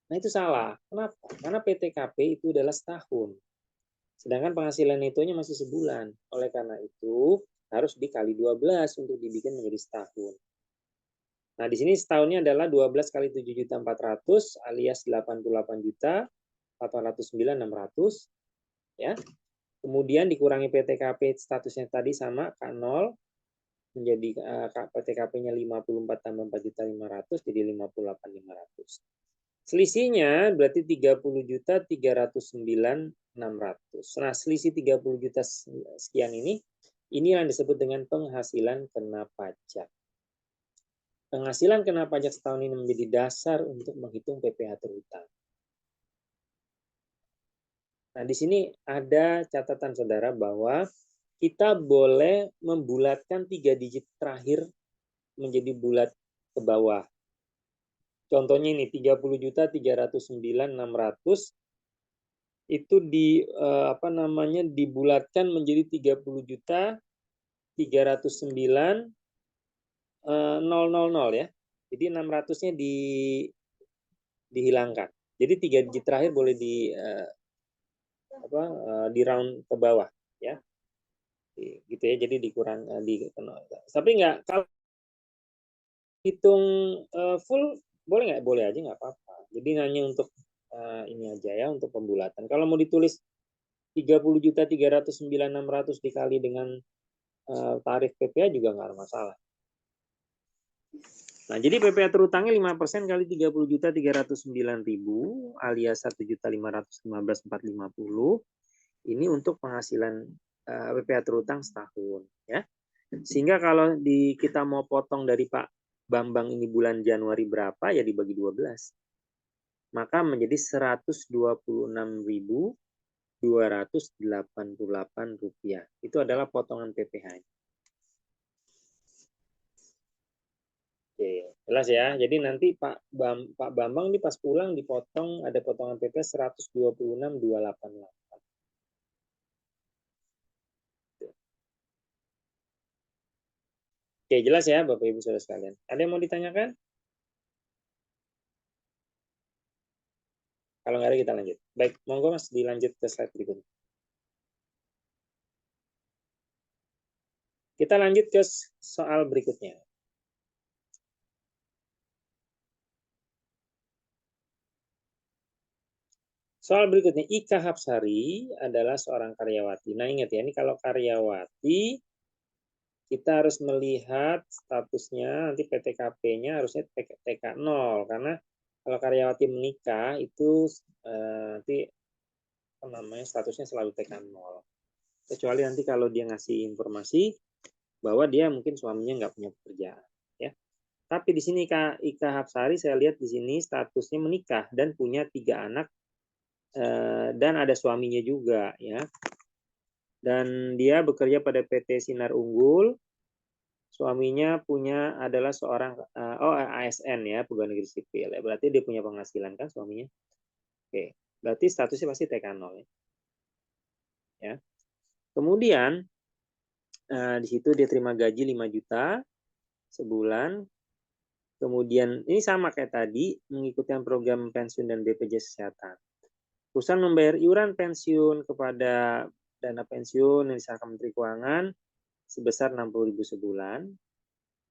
B: Nah, itu salah. Kenapa? Karena PTKP itu adalah setahun. Sedangkan penghasilan netonya masih sebulan. Oleh karena itu, harus dikali 12 untuk dibikin menjadi setahun. Nah, di sini setahunnya adalah 12 kali 7.400 alias 88.809.600. Ya. Kemudian dikurangi PTKP statusnya tadi sama K0 menjadi PTKP-nya 54 tambah 4.500 jadi 58.500. Selisihnya berarti 30.309.600. Nah, selisih 30 juta sekian ini yang disebut dengan penghasilan kena pajak. Penghasilan kena pajak setahun ini menjadi dasar untuk menghitung PPh terhutang. Nah, di sini ada catatan saudara bahwa kita boleh membulatkan 3 digit terakhir menjadi bulat ke bawah. Contohnya ini 30.309.600 itu dibulatkan menjadi 30.309.000 ya. Jadi 600-nya dihilangkan. Jadi 3 digit terakhir boleh di round ke bawah ya. Gitu ya. Jadi dikurang tapi enggak kalau hitung full boleh nggak? Boleh aja nggak apa-apa. Jadi hanya untuk ini aja ya untuk pembulatan. Kalau mau ditulis 30.309.600 dikali dengan tarif PPh juga nggak ada masalah. Nah, jadi PPh terutangnya 5% kali 30.309.000 alias 1.515.450. Ini untuk penghasilan PPh terutang setahun ya. Sehingga kalau kita mau potong dari Pak Bambang ini bulan Januari berapa ya dibagi 12. Maka menjadi Rp126.288. Itu adalah potongan PPh. Oke, jelas ya. Jadi nanti Pak Bambang ini pas pulang dipotong ada potongan PPh 126.288. Oke, jelas ya Bapak Ibu Saudara sekalian. Ada yang mau ditanyakan? Kalau nggak ada kita lanjut. Baik, monggo Mas dilanjut ke slide berikutnya. Kita lanjut ke soal berikutnya. Soal berikutnya, Ika Hapsari adalah seorang karyawati. Nah ingat ya, ini kalau karyawati, kita harus melihat statusnya, nanti PTKP-nya harusnya TK0. Karena kalau karyawati menikah, itu nanti statusnya selalu TK0. Kecuali nanti kalau dia ngasih informasi bahwa dia mungkin suaminya nggak punya pekerjaan. Ya. Tapi di sini Ika Hapsari, saya lihat di sini statusnya menikah dan punya 3 anak. Dan ada suaminya juga ya. Dan dia bekerja pada PT Sinar Unggul. Suaminya adalah seorang ASN ya, pegawai negeri sipil. Ya, berarti dia punya penghasilan kan suaminya. Oke, berarti statusnya pasti TK0 ya. Ya. Kemudian di situ dia terima gaji 5 juta sebulan. Kemudian ini sama kayak tadi, mengikuti program pensiun dan BPJS Kesehatan. Perusahaan membayar iuran pensiun kepada dana pensiun yang disahkan Menteri Keuangan sebesar 60.000 sebulan.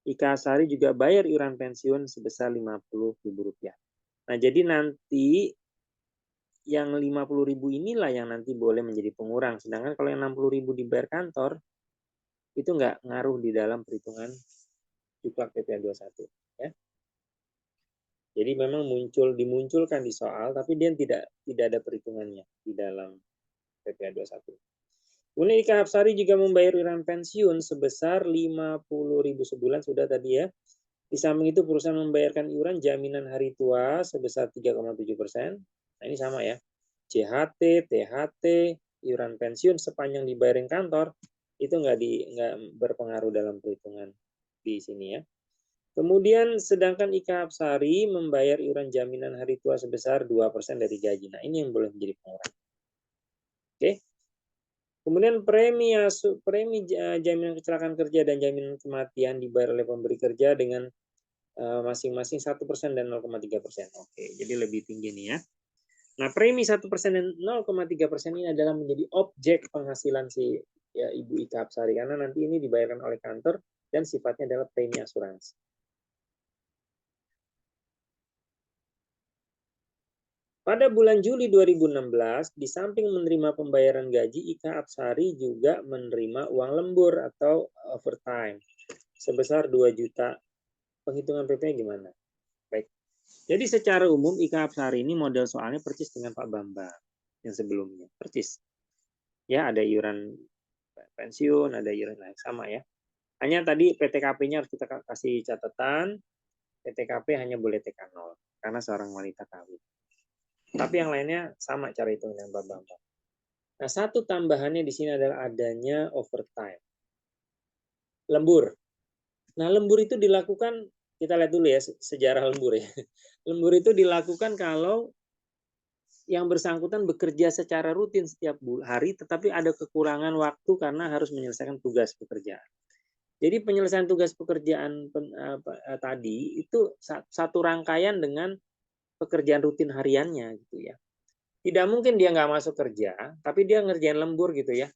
B: IKH Sari juga bayar iuran pensiun sebesar Rp50.000. Nah, jadi nanti yang 50.000 inilah yang nanti boleh menjadi pengurang. Sedangkan kalau yang 60.000 dibayar kantor, itu nggak ngaruh di dalam perhitungan juklak PPh 21. Ya. Jadi memang dimunculkan di soal, tapi dia tidak ada perhitungannya di dalam PPh 21. Kemudian IKH Sari juga membayar iuran pensiun sebesar 50.000 sebulan, sudah tadi ya. Di samping itu perusahaan membayarkan iuran jaminan hari tua sebesar 3,7%. Nah ini sama ya. JHT, THT, iuran pensiun sepanjang dibayarin kantor, itu nggak berpengaruh dalam perhitungan di sini ya. Kemudian sedangkan IKH Sari membayar iuran jaminan hari tua sebesar 2% dari gaji. Nah ini yang boleh menjadi pengurang. Oke. Kemudian premi jaminan kecelakaan kerja dan jaminan kematian dibayar oleh pemberi kerja dengan masing-masing 1% dan 0,3%. Oke, jadi lebih tinggi nih ya. Nah, premi 1% dan 0,3% ini adalah menjadi objek penghasilan si ya, Ibu IKH Sari karena nanti ini dibayarkan oleh kantor dan sifatnya adalah premi asuransi. Pada bulan Juli 2016, di samping menerima pembayaran gaji, IKH Sari juga menerima uang lembur atau overtime sebesar 2 juta. Penghitungan PP gimana? Baik. Jadi secara umum IKH Sari ini model soalnya persis dengan Pak Bambang yang sebelumnya. Persis. Ya, ada iuran pensiun, ada iuran lain sama ya. Hanya tadi PTKP-nya harus kita kasih catatan. PTKP hanya boleh TK0 karena seorang wanita kawin. Tapi yang lainnya sama cara itu dengan Pak Bambang. Nah, satu tambahannya di sini adalah adanya overtime. Lembur. Nah, lembur itu dilakukan, kita lihat dulu ya sejarah lembur ya. Lembur itu dilakukan kalau yang bersangkutan bekerja secara rutin setiap hari, tetapi ada kekurangan waktu karena harus menyelesaikan tugas pekerjaan. Jadi penyelesaian tugas pekerjaan tadi itu satu rangkaian dengan pekerjaan rutin hariannya gitu ya. Tidak mungkin dia nggak masuk kerja, tapi dia ngerjain lembur gitu ya.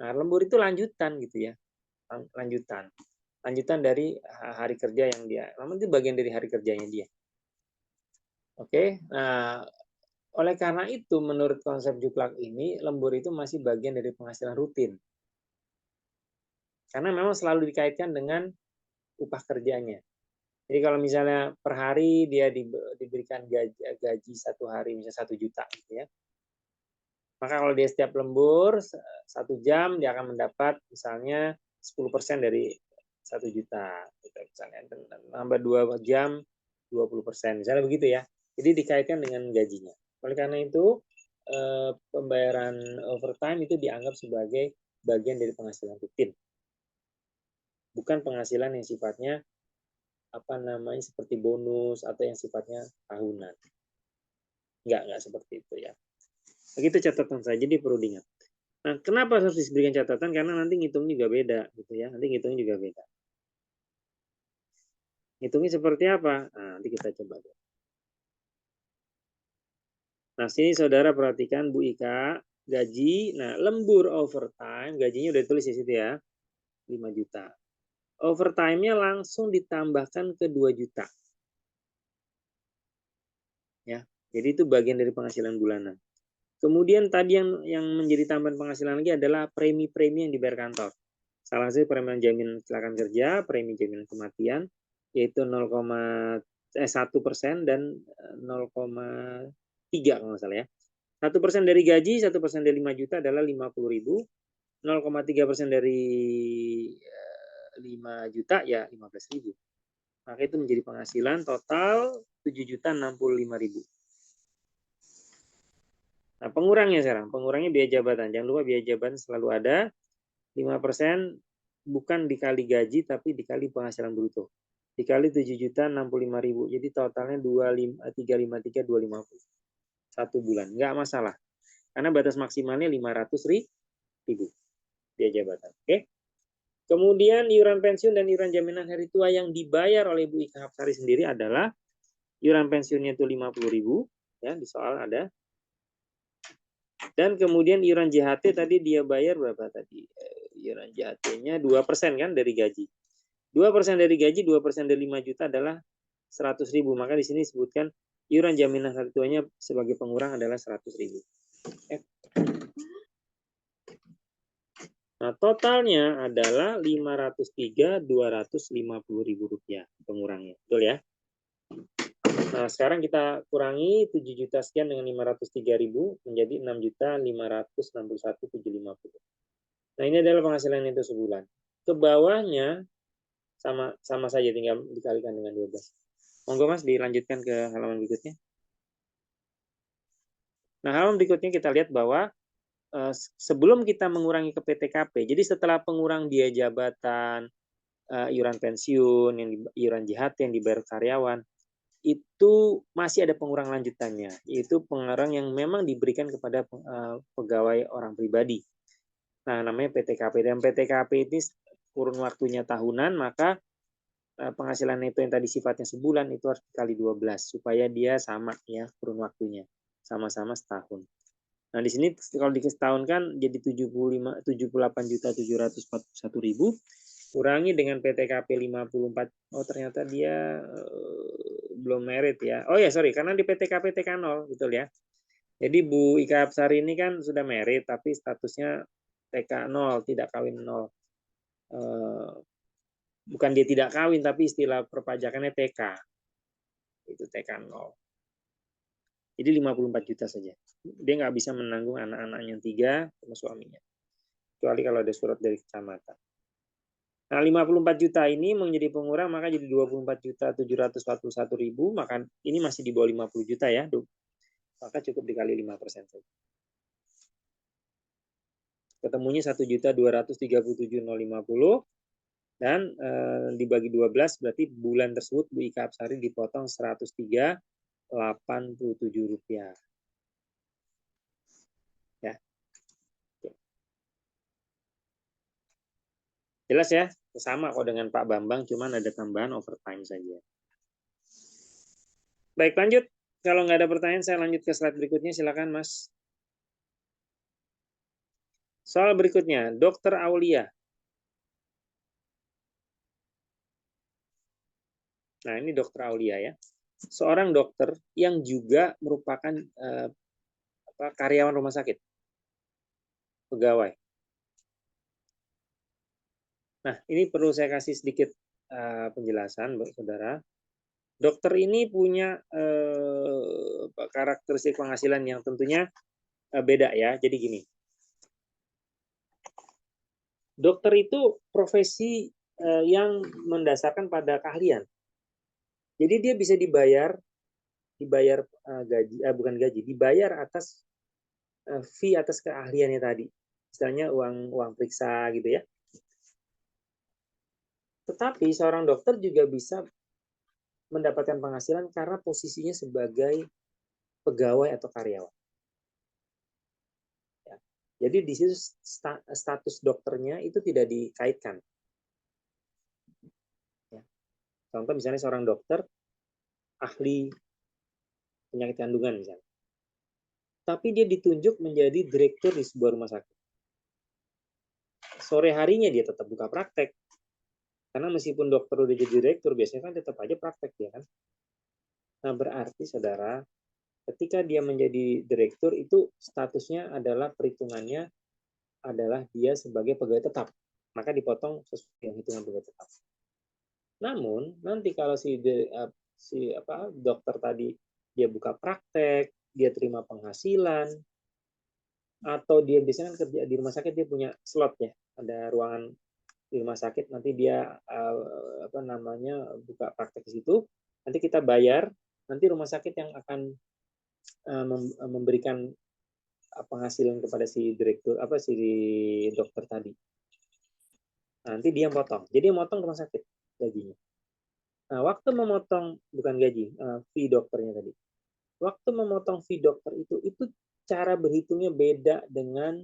B: Nah, lembur itu lanjutan gitu ya. Lanjutan dari hari kerja yang dia, memang itu bagian dari hari kerjanya dia. Oke, nah oleh karena itu menurut konsep juklak ini, lembur itu masih bagian dari penghasilan rutin. Karena memang selalu dikaitkan dengan upah kerjanya. Jadi kalau misalnya per hari dia diberikan gaji satu hari misalnya 1 juta gitu ya. Maka kalau dia setiap lembur 1 jam dia akan mendapat misalnya 10% dari 1 juta gitu misalnya. Tambah 2 jam 20% misalnya begitu ya. Jadi dikaitkan dengan gajinya. Oleh karena itu pembayaran overtime itu dianggap sebagai bagian dari penghasilan rutin. Bukan penghasilan yang sifatnya seperti bonus atau yang sifatnya tahunan. Enggak seperti itu ya. Begitu catatan saya, jadi perlu diingat. Nah, kenapa harus diberikan catatan? Karena nanti ngitung juga beda, gitu ya. Nanti ngitung juga beda. Ngitungnya seperti apa? Nah, nanti kita coba. Nah, sini saudara perhatikan Bu Ika, gaji, nah lembur overtime, gajinya udah ditulis di situ ya, 5 juta. Overtime-nya langsung ditambahkan ke 2 juta. Ya, jadi itu bagian dari penghasilan bulanan. Kemudian tadi yang menjadi tambahan penghasilan lagi adalah premi-premi yang dibayar kantor. Salah satu premi jaminan kecelakaan kerja, premi jaminan kematian, yaitu 1% dan 0,3 kalau nggak salah ya. 1% dari gaji, 1% dari 5 juta adalah 50.000, 0,3% dari 5 juta ya 15.000. Maka itu menjadi penghasilan total 7.065.000. Nah, pengurangnya sekarang, pengurangnya biaya jabatan. Jangan lupa biaya jabatan selalu ada 5% bukan dikali gaji tapi dikali penghasilan bruto. Dikali 7.065.000. Jadi totalnya 353.250. 1 bulan. Enggak masalah. Karena batas maksimalnya 500.000 biaya jabatan. Oke. Kemudian iuran pensiun dan iuran jaminan hari tua yang dibayar oleh Bu Ika Hapsari sendiri adalah iuran pensiunnya itu 50.000 ya, di soal ada. Dan kemudian iuran JHT tadi dia bayar berapa tadi? Iuran JHT-nya 2% kan dari gaji. 2% dari gaji, 2% dari 5 juta adalah 100.000. Maka di sini disebutkan iuran jaminan hari tuanya sebagai pengurang adalah 100.000. Nah, totalnya adalah 503.250.000 rupiah pengurangnya. Betul ya? Nah, sekarang kita kurangi 7 juta sekian dengan 503.000 menjadi 6.561.750. Nah, ini adalah penghasilan itu sebulan. Ke bawahnya sama saja, tinggal dikalikan dengan 12. Monggo Mas, dilanjutkan ke halaman berikutnya. Nah, halaman berikutnya kita lihat bahwa sebelum kita mengurangi ke PTKP, jadi setelah pengurang biaya jabatan, iuran pensiun, iuran JHT yang dibayar karyawan, itu masih ada pengurang lanjutannya, yaitu pengurang yang memang diberikan kepada pegawai orang pribadi. Nah, namanya PTKP. Dan PTKP ini kurun waktunya tahunan, maka penghasilan neto yang tadi sifatnya sebulan itu harus dikali 12 supaya dia sama ya kurun waktunya, sama-sama setahun. Nah, di sini kalau disetahunkan jadi 78.741.000, kurangi dengan PTKP 54. Oh, ternyata dia belum merit ya. Oh ya, sorry, karena di PTKP TK0, betul ya. Jadi Bu Ika Apsari ini kan sudah merit, tapi statusnya TK0, tidak kawin 0. Bukan dia tidak kawin, tapi istilah perpajakannya TK. Itu TK0. Jadi 54 juta saja. Dia nggak bisa menanggung anak-anaknya 3 sama suaminya. Kecuali kalau ada surat dari kecamatan. Nah, 54 juta ini menjadi pengurang, maka jadi 24.741.000, maka ini masih di bawah 50 juta ya. Maka cukup dikali 5% saja. Ketemunya 1.237.050 dan dibagi 12 berarti bulan tersebut Bu Ika Apsari dipotong 103.87 rupiah. Ya. Jelas ya? Sama kok dengan Pak Bambang, cuman ada tambahan overtime saja. Baik, lanjut. Kalau nggak ada pertanyaan, saya lanjut ke slide berikutnya. Silakan, Mas. Soal berikutnya, Dr. Aulia. Nah, ini Dr. Aulia ya. Seorang dokter yang juga merupakan karyawan rumah sakit. Pegawai. Nah, ini perlu saya kasih sedikit penjelasan, Saudara. Dokter ini punya karakteristik penghasilan yang tentunya beda ya. Jadi gini. Dokter itu profesi yang mendasarkan pada keahlian. Jadi dia bisa dibayar gaji, bukan gaji, dibayar atas fee atas keahliannya tadi. Misalnya uang periksa gitu ya. Tetapi seorang dokter juga bisa mendapatkan penghasilan karena posisinya sebagai pegawai atau karyawan. Ya. Jadi di situ status dokternya itu tidak dikaitkan. Ya. Contoh misalnya seorang dokter ahli penyakit kandungan misalnya. Tapi dia ditunjuk menjadi direktur di sebuah rumah sakit. Sore harinya dia tetap buka praktek. Karena meskipun dokter udah jadi direktur, biasanya kan tetap aja praktek ya kan. Nah, berarti saudara, ketika dia menjadi direktur itu statusnya adalah perhitungannya adalah dia sebagai pegawai tetap. Maka dipotong sesuai dengan hitungan pegawai tetap. Namun, nanti kalau dokter tadi dia buka praktek, dia terima penghasilan, atau dia biasanya kan kerja di rumah sakit dia punya slot ya, ada ruangan di rumah sakit, nanti dia buka praktek di situ, nanti kita bayar, nanti rumah sakit yang akan memberikan penghasilan kepada si direktur si dokter tadi. Nanti dia potong. Jadi yang potong rumah sakit gajinya. Nah, waktu memotong bukan gaji, fee dokternya tadi. Waktu memotong fee dokter itu cara berhitungnya beda dengan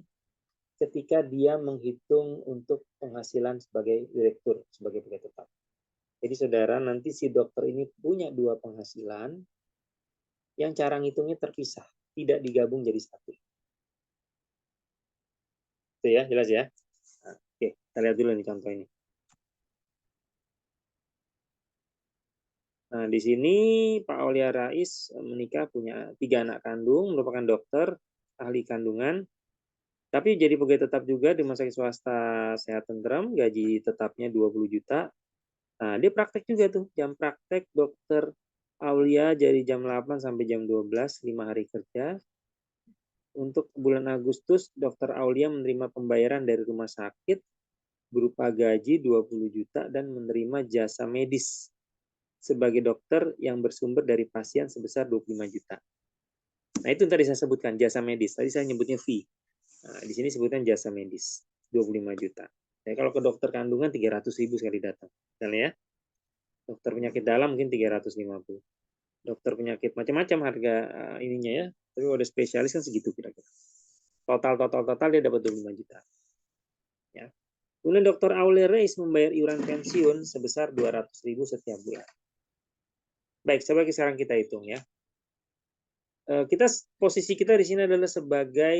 B: ketika dia menghitung untuk penghasilan sebagai direktur, sebagai pegawai tetap. Jadi saudara, nanti si dokter ini punya 2 penghasilan yang cara ngitungnya terpisah, tidak digabung jadi satu. Itu ya, jelas ya? Oke, kita lihat dulu nih contoh ini. Nah, di sini Pak Aulia Rais menikah, punya 3 anak kandung, merupakan dokter, ahli kandungan, tapi jadi pegawai tetap juga di rumah sakit swasta Sehat Tentrem, gaji tetapnya 20 juta. Nah, dia praktek juga tuh, jam praktek dokter Aulia dari jam 8 sampai jam 12, 5 hari kerja. Untuk bulan Agustus, dokter Aulia menerima pembayaran dari rumah sakit berupa gaji 20 juta dan menerima jasa medis sebagai dokter yang bersumber dari pasien sebesar 25 juta. Nah, itu tadi saya sebutkan, jasa medis. Tadi saya nyebutnya fee. Nah, di sini sebutkan jasa medis, 25 juta. Ya, kalau ke dokter kandungan 300.000 sekali datang. Misalnya ya, dokter penyakit dalam mungkin 350. Dokter penyakit macam-macam harga ininya ya. Tapi kalau ada spesialis kan segitu kira-kira. Total dia dapat 25 juta. Ya. Kemudian Dr. Aulia Rais membayar iuran pensiun sebesar 200.000 setiap bulan. Baik, coba sekarang kita hitung ya. Posisi kita di sini adalah sebagai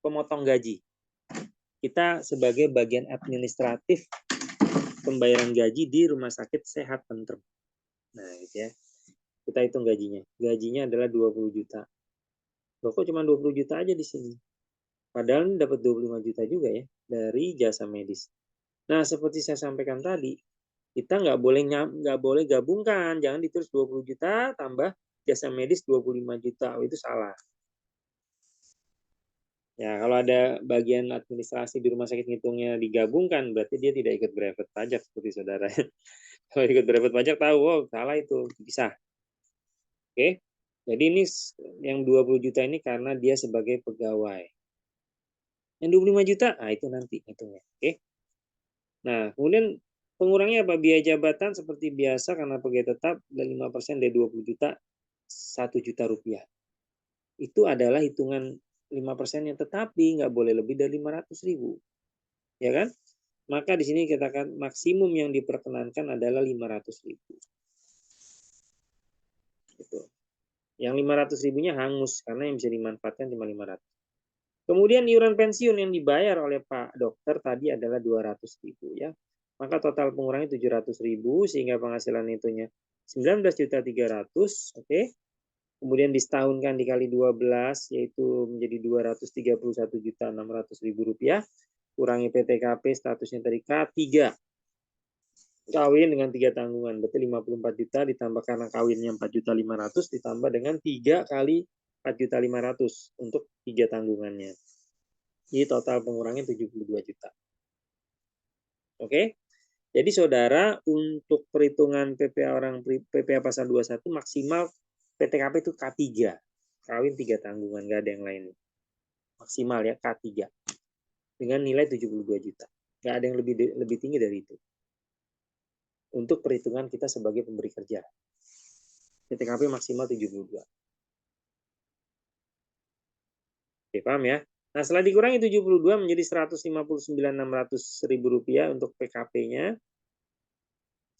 B: pemotong gaji. Kita sebagai bagian administratif pembayaran gaji di Rumah Sakit Sehat Tentrem. Nah, gitu ya. Kita hitung gajinya. Gajinya adalah 20 juta. Loh, kok cuma 20 juta aja di sini? Padahal dapat 25 juta juga ya dari jasa medis. Nah, seperti saya sampaikan tadi, kita nggak boleh gabungkan. Jangan ditulis 20 juta tambah jasa medis 25 juta. Oh, itu salah. Ya, kalau ada bagian administrasi di rumah sakit ngitungnya digabungkan, berarti dia tidak ikut brevet pajak seperti saudara. Kalau ikut brevet pajak tahu, oh salah itu, bisa. Oke, jadi ini yang 20 juta ini karena dia sebagai pegawai. Yang 25 juta, nah itu nanti hitungnya. Oke. Nah, kemudian pengurangnya apa? Biaya jabatan seperti biasa karena pegawai tetap dan 5% dari 20 juta, 1 juta rupiah. Itu adalah hitungan 5%-nya, tetapi nggak boleh lebih dari 500.000. Ya kan? Maka di sini kita katakan maksimum yang diperkenankan adalah 500.000. Gitu. Yang 500.000-nya hangus karena yang bisa dimanfaatkan cuma 500. Kemudian iuran pensiun yang dibayar oleh Pak Dokter tadi adalah 200.000 ya. Maka total pengurangnya 700.000 sehingga penghasilan itunya 19.300.000, oke. Kemudian disetahunkan dikali 12 yaitu menjadi 231.600.000 rupiah. Kurangi PTKP statusnya tadi K3. Kawin dengan 3 tanggungan, berarti 54 juta ditambah karena kawinnya 4.500.000 ditambah dengan 3 kali 4.500.000 untuk 3 tanggungannya. Jadi total pengurangnya 72 juta. Oke. Jadi saudara, untuk perhitungan PPA pasal 21 maksimal PTKP itu K3. Kawin 3 tanggungan, nggak ada yang lain. Maksimal ya K3. Dengan nilai 72 juta. Nggak ada yang lebih tinggi dari itu. Untuk perhitungan kita sebagai pemberi kerja. PTKP maksimal 72. Oke, paham ya? Nah, setelah dikurangi 72 menjadi 159.600.000 rupiah untuk PKP-nya.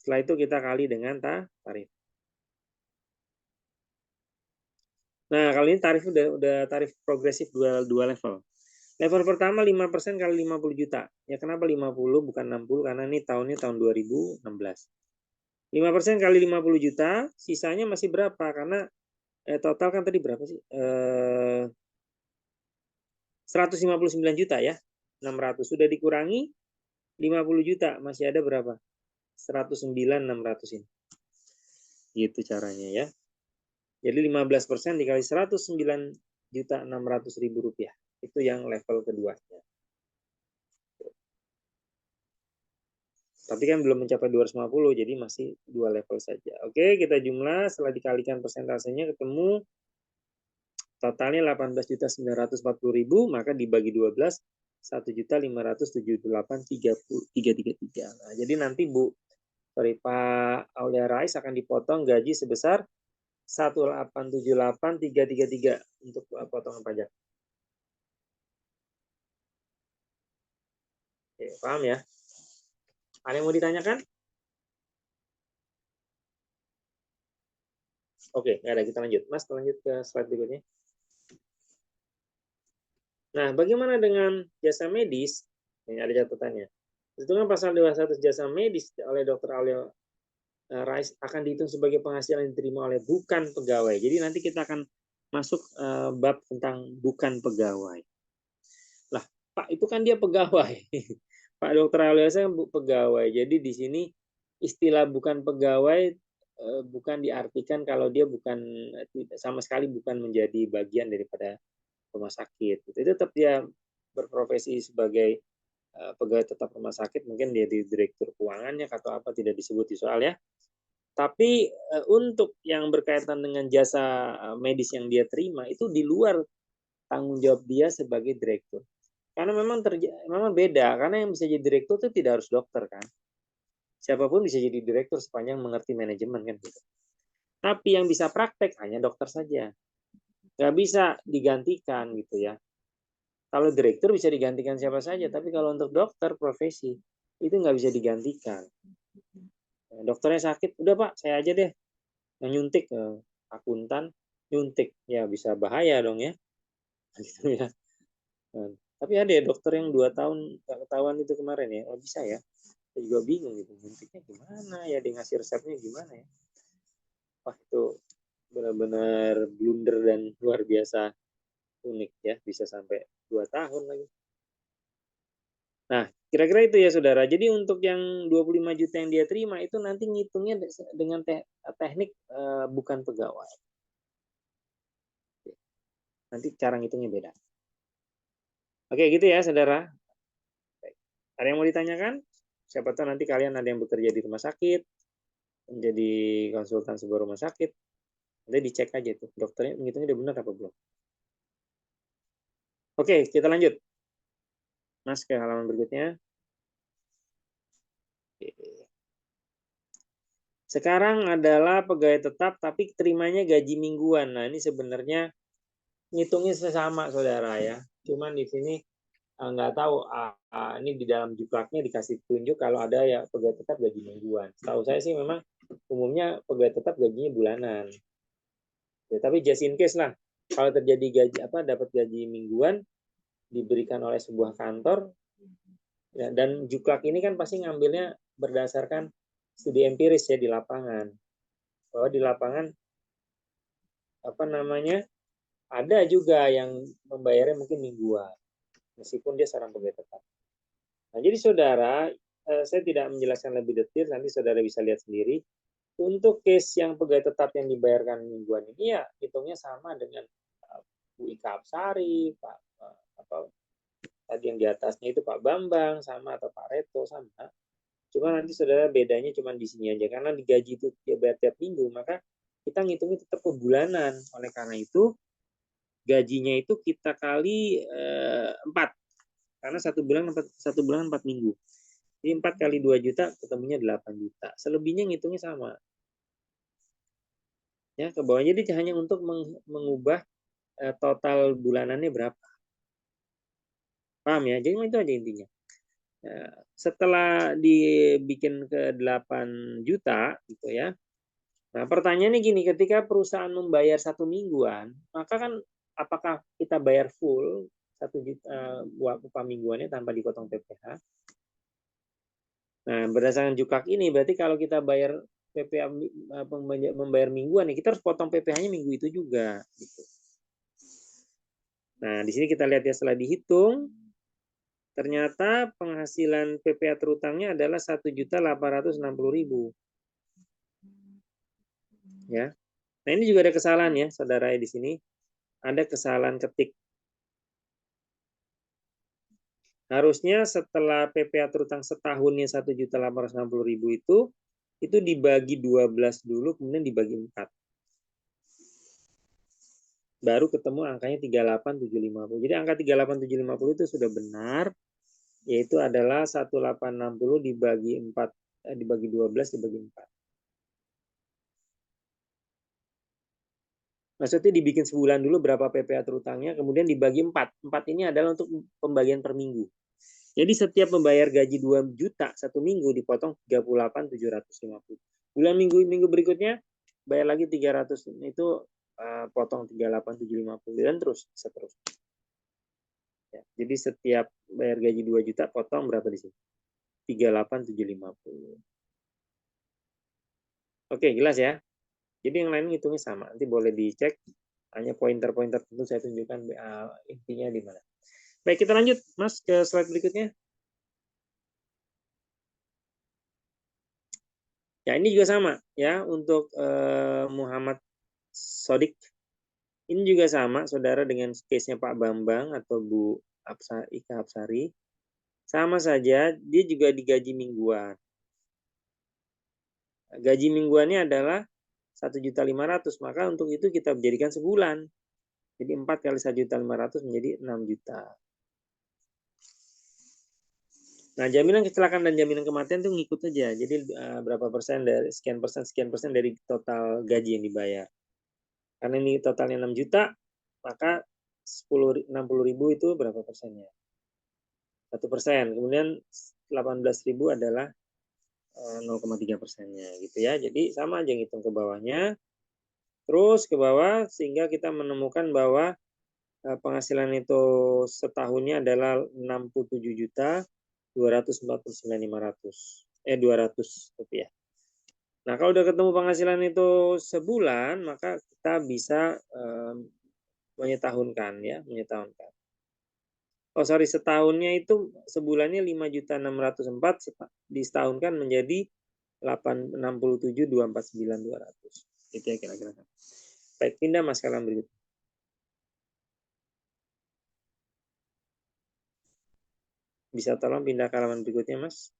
B: Setelah itu kita kali dengan tarif. Nah, kali ini tarif udah tarif progresif dua level. Level pertama 5% kali 50 juta. Ya kenapa 50 bukan 60? Karena ini tahunnya tahun 2016. 5% kali 50 juta, sisanya masih berapa? Karena total kan tadi berapa sih? 159 juta ya. 600 sudah dikurangi 50 juta, masih ada berapa? 109.600 ini. Gitu caranya ya. Jadi 15% dikali 109.600.000 rupiah. Itu yang level kedua. Tapi kan belum mencapai 250, jadi masih 2 level saja. Oke, kita jumlah, setelah dikalikan persentasenya ketemu totalnya 18.940.000, maka dibagi 12, 1.578.333. Nah, jadi nanti Pak Aulia Rais akan dipotong gaji sebesar 1.878.333 untuk potongan pajak. Oke, paham ya? Ada yang mau ditanyakan? Oke, nggak ada, kita lanjut. Mas, lanjut ke slide berikutnya. Nah, bagaimana dengan jasa medis? Ini ada catatannya. Perhitungan pasal 21 jasa medis oleh Dr. Aulia akan dihitung sebagai penghasilan yang diterima oleh bukan pegawai. Jadi nanti kita akan masuk bab tentang bukan pegawai. Lah, Pak itu kan dia pegawai. Pak Dr. Aliasa pegawai. Jadi di sini istilah bukan pegawai bukan diartikan kalau dia bukan sama sekali bukan menjadi bagian daripada rumah sakit. Itu tetap dia berprofesi sebagai pegawai tetap rumah sakit, mungkin dia di direktur keuangannya atau apa tidak disebut di soal ya. Tapi untuk yang berkaitan dengan jasa medis yang dia terima itu di luar tanggung jawab dia sebagai direktur. Karena memang beda, karena yang bisa jadi direktur itu tidak harus dokter kan. Siapapun bisa jadi direktur sepanjang mengerti manajemen kan gitu. Tapi yang bisa praktek hanya dokter saja. Nggak bisa digantikan gitu ya. Kalau direktur bisa digantikan siapa saja, tapi kalau untuk dokter profesi itu nggak bisa digantikan. Dokternya sakit, udah Pak, saya aja deh nyuntik akuntan, nyuntik ya bisa bahaya dong ya. Gitu ya. Tapi ada ya dokter yang 2 tahun ketahuan itu kemarin ya, oh bisa ya. Saya juga bingung gitu, nyuntiknya gimana ya, dia ngasih resepnya gimana ya. Wah itu benar-benar blunder dan luar biasa unik ya, bisa sampai 2 tahun lagi. Nah, kira-kira itu ya saudara. Jadi untuk yang 25 juta yang dia terima itu nanti ngitungnya dengan teknik bukan pegawai. Nanti cara ngitungnya beda. Oke gitu ya saudara. Ada yang mau ditanyakan? Siapa tahu nanti kalian ada yang bekerja di rumah sakit, menjadi konsultan sebuah rumah sakit, nanti dicek aja tuh dokternya ngitungnya udah benar apa belum. Oke, kita lanjut. Mas ke halaman berikutnya. Sekarang adalah pegawai tetap tapi terimanya gaji mingguan. Nah, ini sebenarnya ngitungnya sesama saudara ya. Cuman di sini nggak tahu ini di dalam juklaknya dikasih tunjuk kalau ada ya pegawai tetap gaji mingguan. Tahu saya sih memang umumnya pegawai tetap gajinya bulanan. Ya, tapi just in case lah kalau terjadi dapat gaji mingguan diberikan oleh sebuah kantor ya, dan juklak ini kan pasti ngambilnya berdasarkan studi empiris ya di lapangan. Bahwa di lapangan ada juga yang membayarnya mungkin mingguan meskipun dia seorang pegawai tetap. Nah, jadi saudara, saya tidak menjelaskan lebih detail, nanti saudara bisa lihat sendiri. Untuk case yang pegawai tetap yang dibayarkan mingguan ini ya hitungnya sama dengan Bu Ika Apsari, Pak tadi yang di atasnya itu Pak Bambang sama atau Pak Reto sama. Cuma nanti saudara bedanya cuma di sini aja karena digaji itu dia bayar tiap minggu, maka kita ngitungnya tetap ke bulanan. Oleh karena itu gajinya itu kita kali 4 karena satu bulan 4 minggu. Jadi 4 kali 2 juta ketemunya 8 juta. Selebihnya ngitungnya sama. Ya, ke bawahnya jadi hanya untuk mengubah total bulanannya berapa. Paham ya? Jadi itu aja intinya. Setelah dibikin ke 8 juta gitu ya. Nah, pertanyaannya gini, ketika perusahaan membayar 1 mingguan, maka kan apakah kita bayar full 1 juta upah mingguannya tanpa dipotong PPh? Nah, berdasarkan juklak ini berarti kalau kita bayar PPh membayar mingguan ya kita harus potong PPh-nya minggu itu juga gitu. Nah, di sini kita lihat ya setelah dihitung ternyata penghasilan PPh terutangnya adalah 1.860.000. Ya. Nah, ini juga ada kesalahan ya, saudara di sini. Ada kesalahan ketik. Harusnya setelah PPh terutang setahunnya 1.860.000 itu dibagi 12 dulu, kemudian dibagi 4. Baru ketemu angkanya 38.750. Jadi angka 38.750 itu sudah benar, yaitu adalah 1.860 dibagi 4, dibagi 12 dibagi 4. Maksudnya dibikin sebulan dulu berapa PPh terutangnya, kemudian dibagi 4. 4 ini adalah untuk pembagian per minggu. Jadi setiap membayar gaji 2 juta 1 minggu dipotong 38.750. Bulan minggu berikutnya bayar lagi 300 itu potong 38.750 dan terus seterusnya. Ya, jadi setiap bayar gaji 2 juta potong berapa di sini? 38.750. Oke, jelas ya. Jadi yang lain hitungnya sama. Nanti boleh dicek. Hanya pointer-pointer tentu saya tunjukkan intinya di mana. Baik, kita lanjut, Mas, ke slide berikutnya. Ya, ini juga sama ya untuk Muhammad Sodik. Ini juga sama, saudara, dengan case-nya Pak Bambang atau Bu Ika Hapsari. Sama saja, dia juga digaji mingguan. Gaji mingguannya adalah 1.500.000, maka untuk itu kita jadikan sebulan. Jadi 4 kali 1.500.000 menjadi 6 juta. Nah, jaminan kecelakaan dan jaminan kematian itu ngikut aja. Jadi berapa persen dari sekian persen dari total gaji yang dibayar. Karena ini totalnya 6 juta, maka 60.000 itu berapa persennya? 1%. Kemudian 18.000 adalah 0,3 persennya gitu ya. Jadi sama aja ngitung ke bawahnya. Terus ke bawah sehingga kita menemukan bahwa penghasilan itu setahunnya adalah 67.249.500 rupiah. Nah, kalau udah ketemu penghasilan itu sebulan, maka kita bisa menyetahunkan ya, menyetahunkan. Oh, sorry, setahunnya itu sebulannya 5.604, disetahunkan menjadi 67.249.200. Itu ya kira-kira. Baik, pindah Mas ke halaman berikutnya. Bisa tolong pindah ke halaman berikutnya, Mas?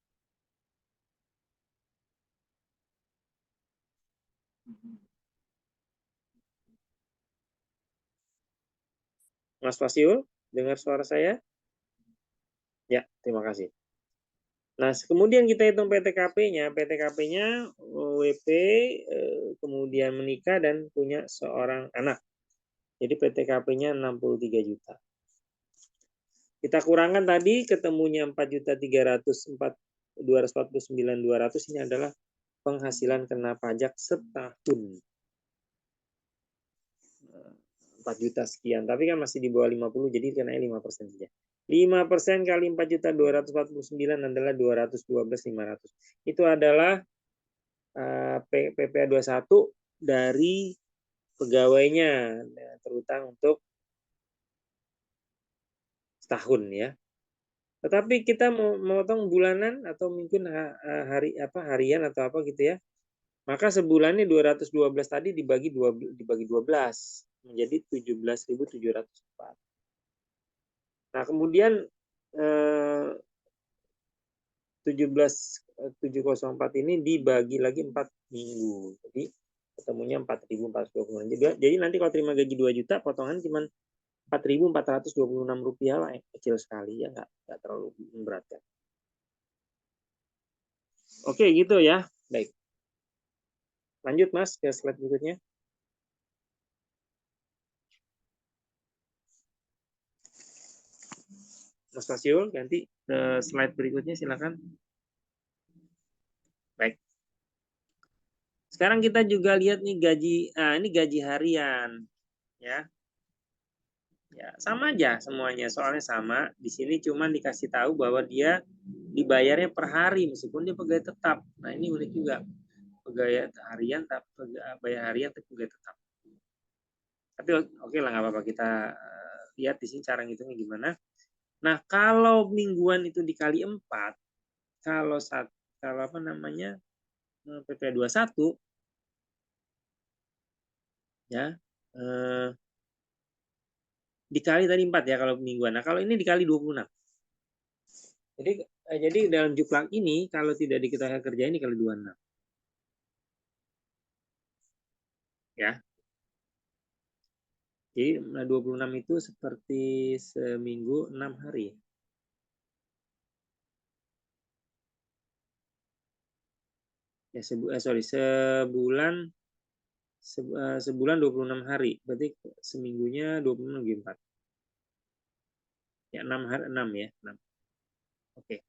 B: Mas Fasiul, dengar suara saya? Ya, terima kasih. Nah, kemudian kita hitung PTKP-nya. PTKP-nya WP, kemudian menikah dan punya seorang anak. Jadi PTKP-nya 63 juta. Kita kurangkan tadi, ketemunya 4.349.200, ini adalah penghasilan kena pajak setahun. 4 juta sekian, tapi kan masih di bawah 50, jadi kenanya 5% saja. 5% kali 4.249 adalah 212.500. Itu adalah PPh 21 dari pegawainya, terutama untuk setahun ya. Tetapi kita mau memotong bulanan atau mungkin harian atau apa gitu ya. Maka sebulannya 212 tadi dibagi 12 menjadi 17.704. Nah, kemudian 17.704 ini dibagi lagi 4 minggu. Jadi ketemunya 4.426. Jadi nanti kalau terima gaji 2 juta, potongan cuma 4.426 rupiah lah, kecil sekali ya, nggak terlalu memberatkan. Oke, gitu ya. Baik. Lanjut Mas ke slide berikutnya. Mas Fasiul, ganti ke slide berikutnya silakan. Baik. Sekarang kita juga lihat nih gaji, ini gaji harian, ya. Ya, sama aja semuanya, soalnya sama. Di sini cuma dikasih tahu bahwa dia dibayarnya per hari meskipun dia pegawai tetap. Nah, ini unik juga. Pegawai harian, bayar harian tapi pegawai tetap. Tapi oke lah, nggak apa-apa, kita lihat di sini cara ngitungnya gimana. Nah, kalau mingguan itu dikali 4, kalau apa namanya, PPh 21 ya, dikali tadi 4 ya kalau mingguan. Nah, kalau ini dikali 26. Jadi dalam juklak ini kalau tidak diketahui kerja ini kali 26. Ya. Jadi 26 itu seperti seminggu 6 hari. Ya, sebulan 26 hari. Berarti seminggunya 26 lagi 4. Ya, 6 hari, 6 ya, 6. Oke.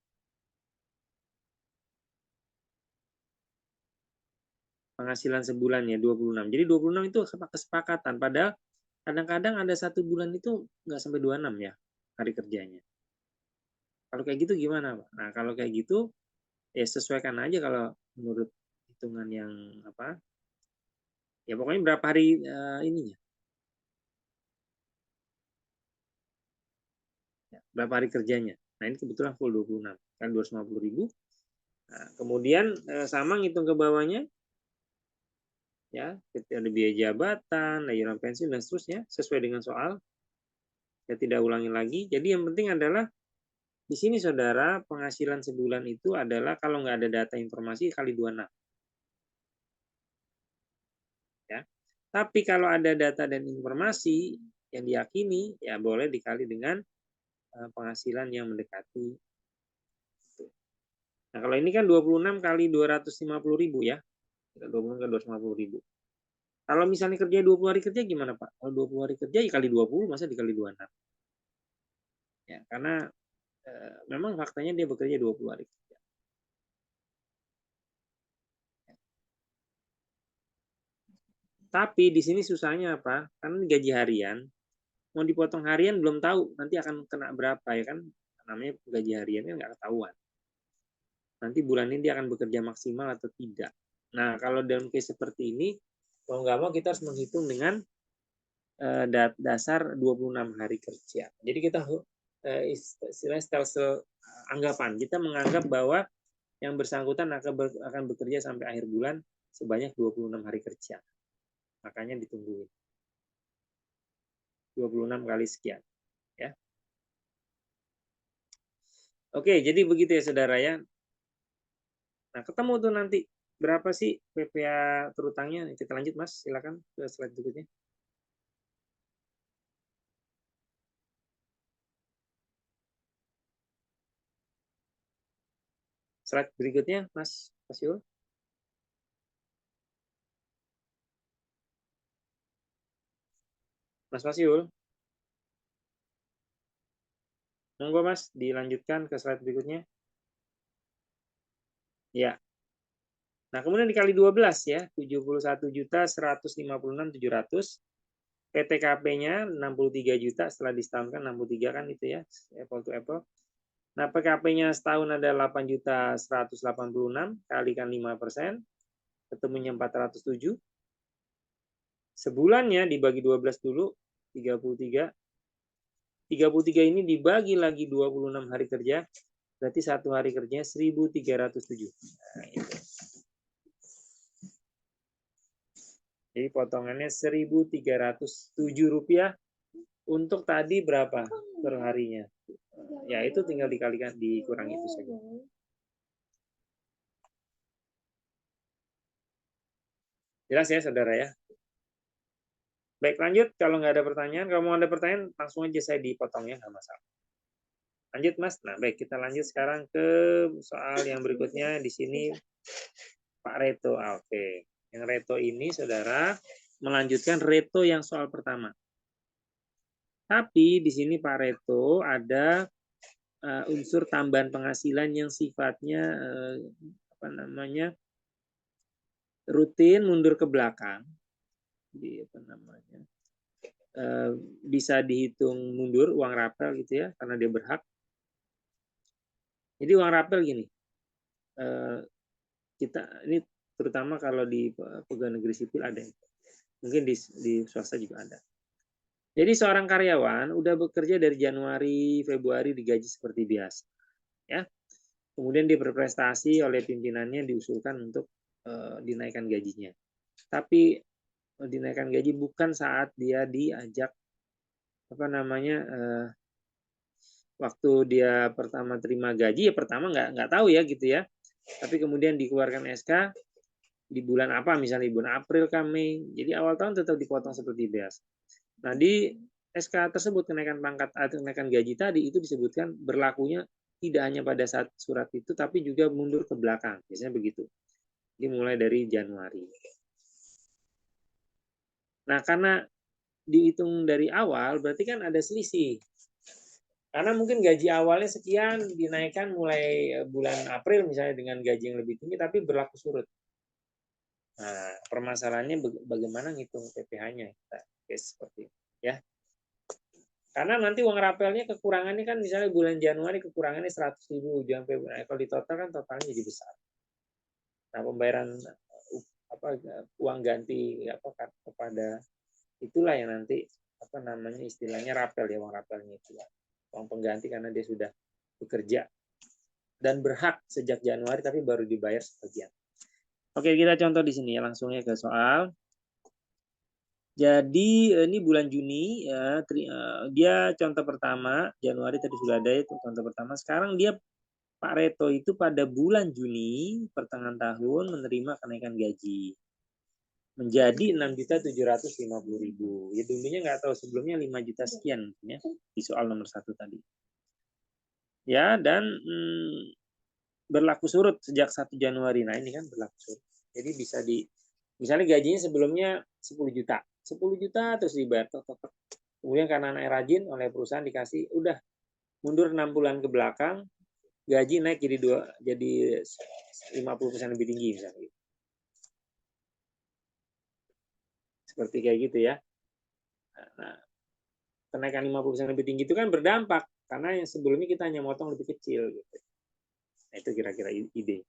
B: Penghasilan sebulannya 26. Jadi 26 itu kesepakatan. Padahal kadang-kadang ada satu bulan itu nggak sampai 26 ya hari kerjanya. Kalau kayak gitu gimana, Pak? Nah, kalau kayak gitu ya sesuaikan aja kalau menurut hitungan yang apa? Ya pokoknya berapa hari ininya? Ya, berapa hari kerjanya? Nah ini kebetulan full 26 kan 250.000. Nah, kemudian sama ngitung ke bawahnya ya, ada biaya jabatan, iuran pensiun dan seterusnya sesuai dengan soal. Saya tidak ulangi lagi. Jadi yang penting adalah di sini saudara penghasilan sebulan itu adalah kalau nggak ada data informasi kali 26. Ya. Tapi kalau ada data dan informasi yang diyakini ya boleh dikali dengan penghasilan yang mendekati. Nah kalau ini kan 26 kali 250.000 ya. 26 kali 250.000. Kalau misalnya kerja 20 hari kerja gimana Pak? Kalau 20 hari kerja ya kali 20 masa dikali 26. Ya, karena memang faktanya dia bekerja 20 hari kerja. Tapi di sini susahnya apa? Karena gaji harian, mau dipotong harian belum tahu nanti akan kena berapa ya kan? Namanya gaji harian kan nggak ketahuan. Nanti bulan ini dia akan bekerja maksimal atau tidak. Nah kalau dalam case seperti ini, mau nggak mau kita harus menghitung dengan dasar 26 hari kerja. Jadi kita istilahnya stelsel anggapan. Kita menganggap bahwa yang bersangkutan akan bekerja sampai akhir bulan sebanyak 26 hari kerja. Makanya ditungguin. 26 kali sekian. Ya. Oke, jadi begitu ya saudara ya. Nah, ketemu tuh nanti berapa sih PPA terutangnya? Kita lanjut Mas, silakan ke slide berikutnya. Slide berikutnya Mas Yul. Mas Yul. Monggo Mas, dilanjutkan ke slide berikutnya. Ya. Nah, kemudian dikali 12 ya, 71.156.700. PTKP-nya 63 juta setelah disetahunkan 63 kan itu ya, apple to apple. Nah, PKP-nya setahun ada 8.186 kalikan 5%, ketemunya 407. Sebulannya dibagi 12 dulu, 33. 33 ini dibagi lagi 26 hari kerja, berarti satu hari kerjanya 1.307. Nah, itu. Jadi potongannya Rp1.307 untuk tadi berapa per harinya? Ya itu tinggal dikalikan dikurang itu saja. Jelas ya saudara ya? Baik lanjut, kalau nggak ada pertanyaan, kalau mau ada pertanyaan langsung aja saya dipotong ya, nggak masalah. Lanjut Mas. Nah baik kita lanjut sekarang ke soal yang berikutnya di sini Pak Reto. Oke. Yang Reto ini saudara melanjutkan Reto yang soal pertama. Tapi di sini Pak Reto ada unsur tambahan penghasilan yang sifatnya rutin mundur ke belakang. Bisa dihitung mundur uang rapel gitu ya karena dia berhak. Jadi uang rapel gini. Kita ini terutama kalau di pegawai negeri sipil ada, mungkin di swasta juga ada. Jadi seorang karyawan udah bekerja dari Januari, Februari digaji seperti biasa, ya. Kemudian dia berprestasi oleh pimpinannya diusulkan untuk dinaikkan gajinya. Tapi dinaikkan gaji bukan saat dia diajak waktu dia pertama terima gaji ya pertama nggak tahu ya gitu ya. Tapi kemudian dikeluarkan SK di bulan apa, misalnya di bulan April Mei. Jadi awal tahun tetap dipotong seperti biasa. Nah, di SK tersebut kenaikan pangkat atau kenaikan gaji tadi itu disebutkan berlakunya tidak hanya pada saat surat itu, tapi juga mundur ke belakang. Biasanya begitu. Jadi mulai dari Januari. Nah, karena dihitung dari awal, berarti kan ada selisih. Karena mungkin gaji awalnya sekian, dinaikkan mulai bulan April misalnya dengan gaji yang lebih tinggi, tapi berlaku surut. Nah, permasalahannya bagaimana ngitung PPh-nya. Oke, seperti itu. Ya. Karena nanti uang rapelnya kekurangannya kan misalnya bulan Januari kekurangannya 100.000, jangan Februari. Kalau di total kan totalnya jadi besar. Nah, pembayaran uang ganti kepada itulah yang nanti istilahnya rapel ya, uang rapelnya itu ya. Uang pengganti karena dia sudah bekerja dan berhak sejak Januari tapi baru dibayar sebagian. Oke, kita contoh di sini ya, langsungnya ke soal. Jadi ini bulan Juni ya, dia contoh pertama, Januari tadi sudah ada itu contoh pertama. Sekarang dia Pak Reto itu pada bulan Juni pertengahan tahun menerima kenaikan gaji menjadi 6.750.000. Ya dulunya nggak tahu, sebelumnya 5 juta sekian ya di soal nomor 1 tadi. Ya, dan berlaku surut sejak 1 Januari. Nah, ini kan berlaku surut. Jadi bisa misalnya gajinya sebelumnya 10 juta. 10 juta terus dibayar. Kemudian karena naik rajin oleh perusahaan dikasih, udah mundur 6 bulan ke belakang, gaji naik jadi 50% lebih tinggi misalnya. Seperti kayak gitu ya. Nah, kenaikan 50% lebih tinggi itu kan berdampak karena yang sebelumnya kita hanya motong lebih kecil gitu. Nah, itu kira-kira ide.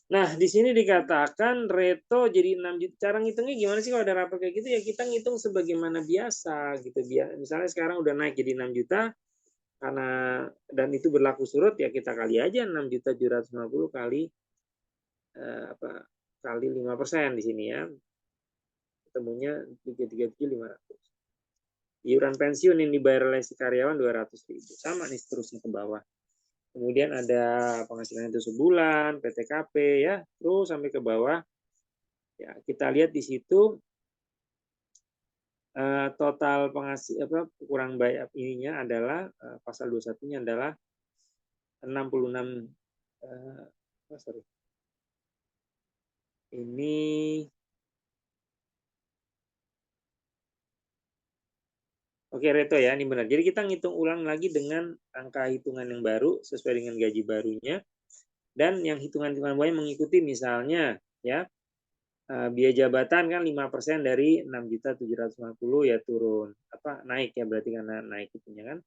B: Nah, di sini dikatakan Reto jadi 6 juta. Cara ngitungnya gimana sih kalau ada rapor kayak gitu? Ya kita ngitung sebagaimana biasa gitu. Misalnya sekarang udah naik jadi 6 juta karena dan itu berlaku surut, ya kita kali aja 6.750 kali kali 5% di sini ya. Ketemunya 337.500. Iuran pensiun yang dibayar oleh si karyawan 200.000. Sama nih seterusnya ke bawah. Kemudian ada penghasilan itu sebulan, PTKP ya, terus sampai ke bawah. Ya, kita lihat di situ total kurang bayar ininya adalah pasal 21-nya adalah 66 ini oke Reto ya, ini benar. Jadi kita ngitung ulang lagi dengan angka hitungan yang baru sesuai dengan gaji barunya, dan yang hitungan-hitungan bawahnya mengikuti misalnya ya biaya jabatan kan 5% dari 6.750 ya turun naik ya, berarti karena naik itunya kan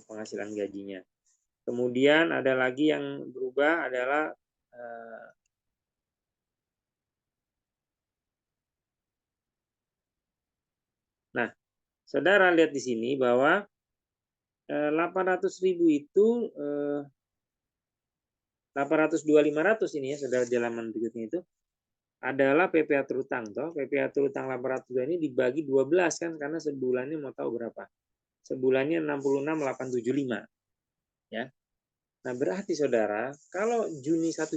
B: penghasilan gajinya. Kemudian ada lagi yang berubah adalah nah, saudara lihat di sini bahwa 800.000 itu 802.500 ini ya, saudara, di halaman berikutnya itu adalah PPh terutang toh. PPh terutang 802 ini dibagi 12 kan, karena sebulannya mau tahu berapa? Sebulannya 66.875 ya. Nah, berarti saudara, kalau 1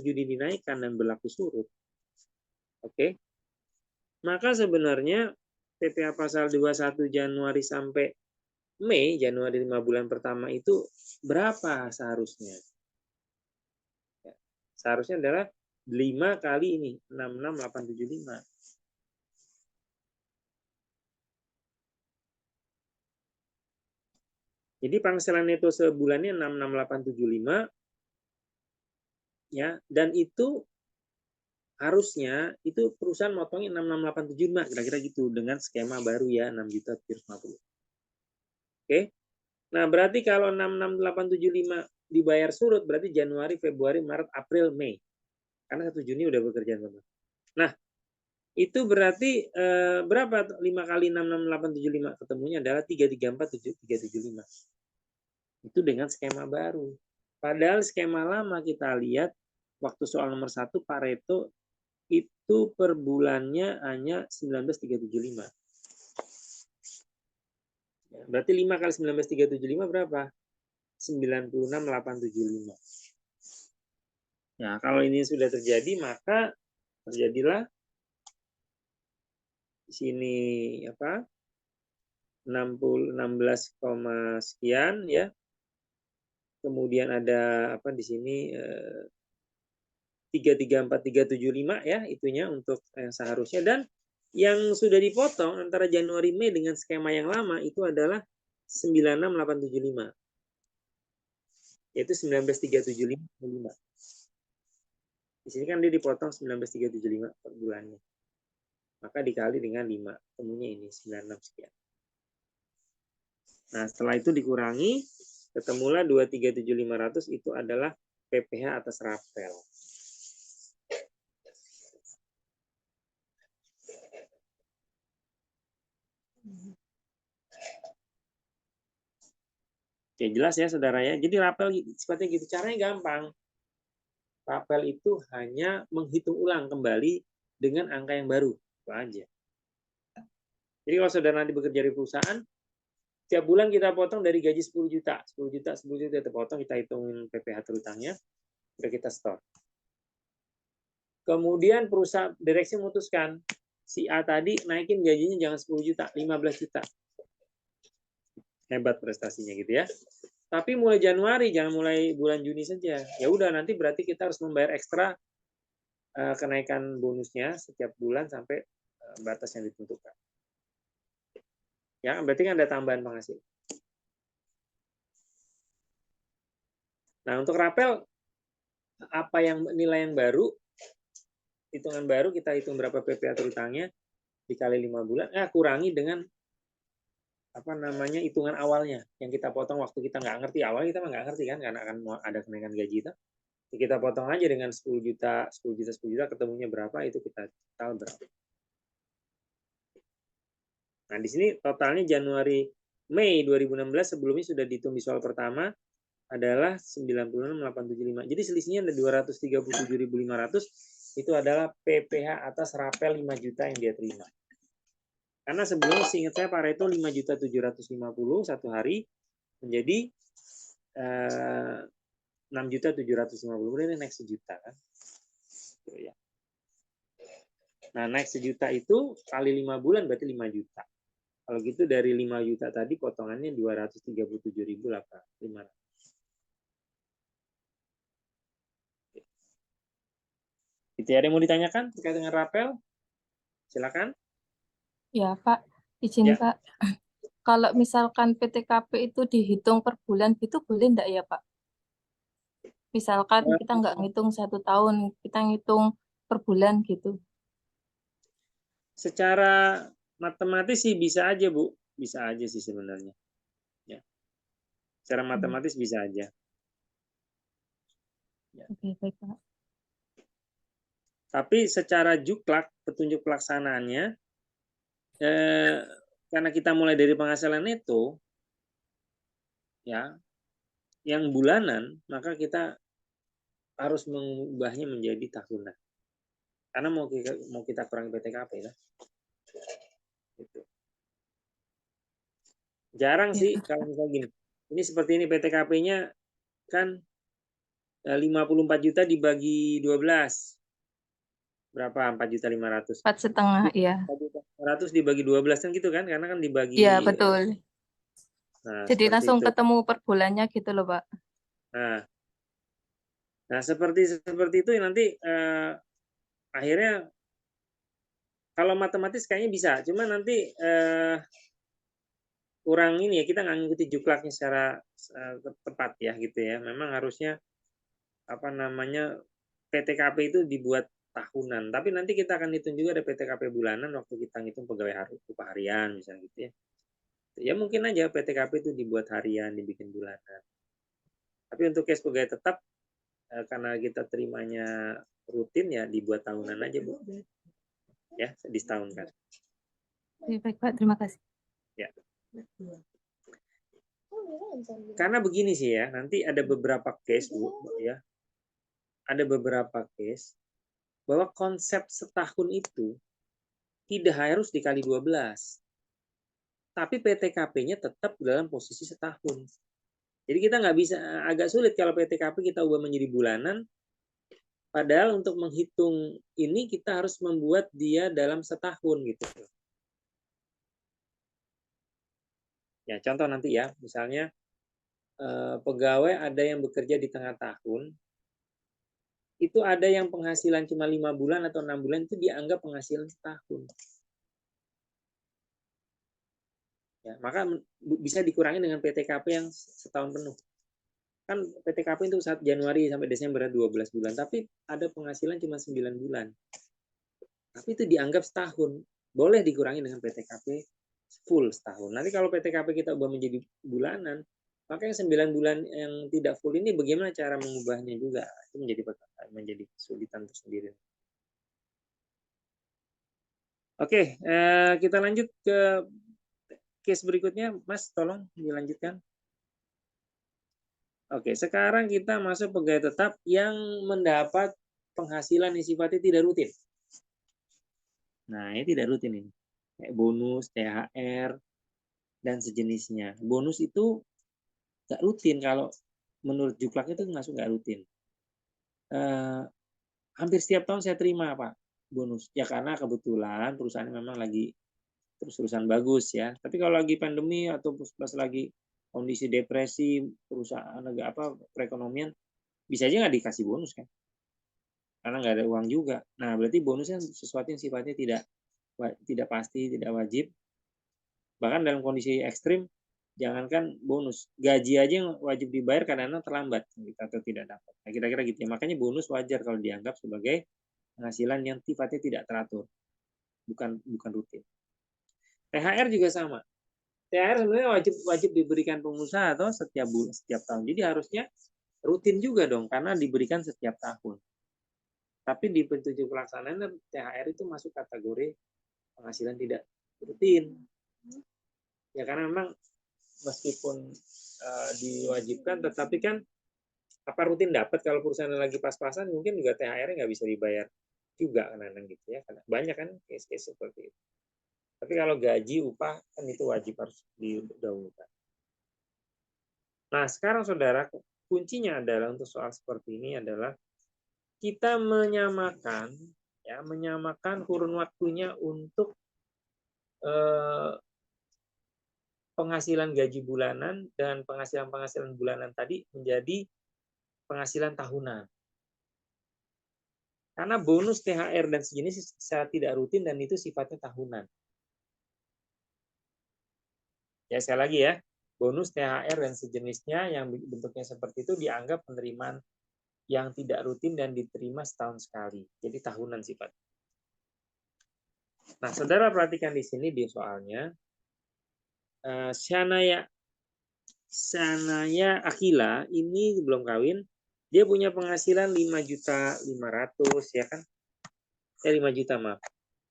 B: Juni dinaikkan dan berlaku surut, oke, maka sebenarnya PPh pasal 21 Januari sampai Mei, Januari 5 bulan pertama itu berapa seharusnya? Ya, seharusnya adalah 5 kali ini, 66.875. Jadi penghasilan neto sebulannya 66.875 ya, dan itu harusnya itu perusahaan motongnya 66.875 kira-kira gitu dengan skema baru ya 6.750. Oke. Nah, berarti kalau 66.875 dibayar surut berarti Januari, Februari, Maret, April, Mei. Karena 1 Juni udah bekerja, teman. Nah, itu berarti berapa 5 kali 66.875? Ketemunya adalah 334.375. Itu dengan skema baru. Padahal skema lama kita lihat waktu soal nomor 1 Pareto itu per bulannya hanya 19.375. Berarti 5 kali 19.375 berapa? 96.875. Nah, kalau ini sudah terjadi, maka terjadilah di sini 16, sekian ya. Kemudian ada di sini 334.375 ya, itunya untuk yang seharusnya, dan yang sudah dipotong antara Januari Mei dengan skema yang lama itu adalah 96.875. Yaitu 19.375. Di sini kan dia dipotong 19.375 per bulannya. Maka dikali dengan 5, temunya ini 96 sekian. Nah, setelah itu dikurangi, ketemulah 237.500 itu adalah PPh atas rapel. Oke, jelas ya saudara ya. Jadi rapel sifatnya gitu. Caranya gampang. Rapel itu hanya menghitung ulang kembali dengan angka yang baru. Itu aja. Jadi kalau saudara nanti bekerja di perusahaan, tiap bulan kita potong dari gaji 10 juta. 10 juta, 10 juta kita potong, kita hitungin PPh terutangnya, udah kita store. Kemudian perusahaan direksi memutuskan, si A tadi naikin gajinya jangan 10 juta, 15 juta. Hebat prestasinya gitu ya. Tapi mulai Januari, jangan mulai bulan Juni saja. Ya udah, nanti berarti kita harus membayar ekstra kenaikan bonusnya setiap bulan sampai batas yang ditentukan. Ya, berarti kan ada tambahan penghasilan. Nah, untuk rapel, apa yang nilai yang baru, hitungan baru, kita hitung berapa PPh terutangnya, dikali 5 bulan, kurangi dengan apa namanya hitungan awalnya yang kita potong waktu kita nggak ngerti. Awalnya kita nggak ngerti kan, karena akan ada kenaikan gaji itu. Kita potong aja dengan 10 juta, 10 juta, 10 juta, ketemunya berapa, itu kita total berapa. Nah, di sini totalnya Januari, Mei 2016 sebelumnya sudah dihitung di soal pertama adalah 96.875. Jadi selisihnya ada 237.500, itu adalah PPh atas rapel 5 juta yang dia terima. Karena sebelumnya seingat saya Pareto 5.750 satu hari menjadi 6.750, ini naik sejuta kan. Nah, naik sejuta itu kali 5 bulan berarti 5 juta. Kalau gitu dari 5 juta tadi potongannya 237.500. Itu ada yang mau ditanyakan terkait dengan rapel? Silakan.
D: Ya, Pak. Izin,
B: Ya.
D: Pak. Kalau misalkan PTKP itu dihitung per bulan gitu boleh enggak ya, Pak? Misalkan kita nggak ngitung 1 tahun, kita ngitung per bulan gitu.
B: Secara matematis sih bisa aja, Bu. Bisa aja sih sebenarnya. Ya. Secara matematis bisa aja. Ya.
D: Oke, baik, Pak.
B: Tapi secara juklak, petunjuk pelaksanaannya, karena kita mulai dari penghasilan neto, ya, yang bulanan, maka kita harus mengubahnya menjadi tahunan. Karena mau kita kurangi PTKP lah. Gitu. Jarang sih kalau misalnya gini. Ini seperti ini PTKP-nya kan 54 juta dibagi 12. Berapa? 4.500.000.
D: 4,5, iya.
B: 4.500.000 dibagi 12 kan gitu kan? Karena kan dibagi.
D: Iya, betul.
B: Nah,
D: Jadi langsung
B: itu.
D: ketemu per bulannya gitu loh, Pak.
B: Nah, seperti itu nanti akhirnya kalau matematis kayaknya bisa, cuma nanti kurang ini ya, kita nggak ngikuti juklaknya secara tepat ya gitu ya. Memang harusnya apa namanya PTKP itu dibuat tahunan, tapi nanti kita akan hitung juga ada PTKP bulanan waktu kita ngitung pegawai upah harian misalnya gitu ya. Ya mungkin aja PTKP itu dibuat harian, dibikin bulanan. Tapi untuk case pegawai tetap karena kita terimanya rutin ya dibuat tahunan aja, Bu. Ya, disetahunkan.
D: Baik, Pak. Terima kasih.
B: Ya. Karena begini sih ya, nanti ada beberapa case, Bu, ya. Ada beberapa case bahwa konsep setahun itu tidak harus dikali 12. Tapi PTKP-nya tetap dalam posisi setahun. Jadi kita nggak bisa, agak sulit kalau PTKP kita ubah menjadi bulanan, padahal untuk menghitung ini kita harus membuat dia dalam setahun gitu. Ya, contoh nanti ya, misalnya pegawai ada yang bekerja di tengah tahun, itu ada yang penghasilan cuma 5 bulan atau 6 bulan, itu dianggap penghasilan setahun. Ya, maka bisa dikurangi dengan PTKP yang setahun penuh. Kan PTKP itu saat Januari sampai Desember 12 bulan, tapi ada penghasilan cuma 9 bulan. Tapi itu dianggap setahun. Boleh dikurangi dengan PTKP full setahun. Nanti kalau PTKP kita ubah menjadi bulanan, maka yang 9 bulan yang tidak full ini bagaimana cara mengubahnya juga? Itu menjadi kesulitan tersendiri. Oke, kita lanjut ke case berikutnya. Mas, tolong dilanjutkan. Oke, sekarang kita masuk pegawai tetap yang mendapat penghasilan yang sifatnya tidak rutin. Nah, ini tidak rutin ini. Kayak bonus, THR, dan sejenisnya. Bonus itu nggak rutin kalau menurut Juklak itu masuk nggak rutin. Hampir setiap tahun saya terima Pak bonus. Ya karena kebetulan perusahaan memang lagi terus-terusan bagus ya. Tapi kalau lagi pandemi atau pas lagi kondisi depresi perusahaan agak perekonomian bisa aja nggak dikasih bonus kan karena nggak ada uang juga. Nah berarti bonusnya sesuatu yang sifatnya tidak pasti, tidak wajib. Bahkan dalam kondisi ekstrim jangankan bonus, gaji aja yang wajib dibayar kadang-kadang terlambat atau tidak dapat. Nah kira-kira gitu ya. Makanya bonus wajar kalau dianggap sebagai penghasilan yang sifatnya tidak teratur, bukan rutin. THR juga sama. THR sebenarnya wajib diberikan pengusaha atau setiap tahun. Jadi harusnya rutin juga dong karena diberikan setiap tahun. Tapi di petunjuk pelaksanaan THR itu masuk kategori penghasilan tidak rutin. Ya karena memang meskipun diwajibkan, tetapi kan apa rutin dapat kalau perusahaan lagi pas-pasan mungkin juga THR-nya nggak bisa dibayar juga kan gitu ya. Karena banyak kan case-case seperti itu. Tapi kalau gaji, upah, kan itu wajib harus didahulukan. Nah, sekarang saudara, kuncinya adalah untuk soal seperti ini adalah kita menyamakan kurun waktunya untuk penghasilan gaji bulanan dan penghasilan bulanan tadi menjadi penghasilan tahunan. Karena bonus THR dan sejenis secara tidak rutin dan itu sifatnya tahunan. Ya, sekali lagi ya, bonus THR dan sejenisnya yang bentuknya seperti itu dianggap penerimaan yang tidak rutin dan diterima setahun sekali. Jadi tahunan sifat. Nah, saudara perhatikan di sini di soalnya. Sanaya Akila ini belum kawin. Dia punya penghasilan 5.500.000 ya kan? 5 juta maaf.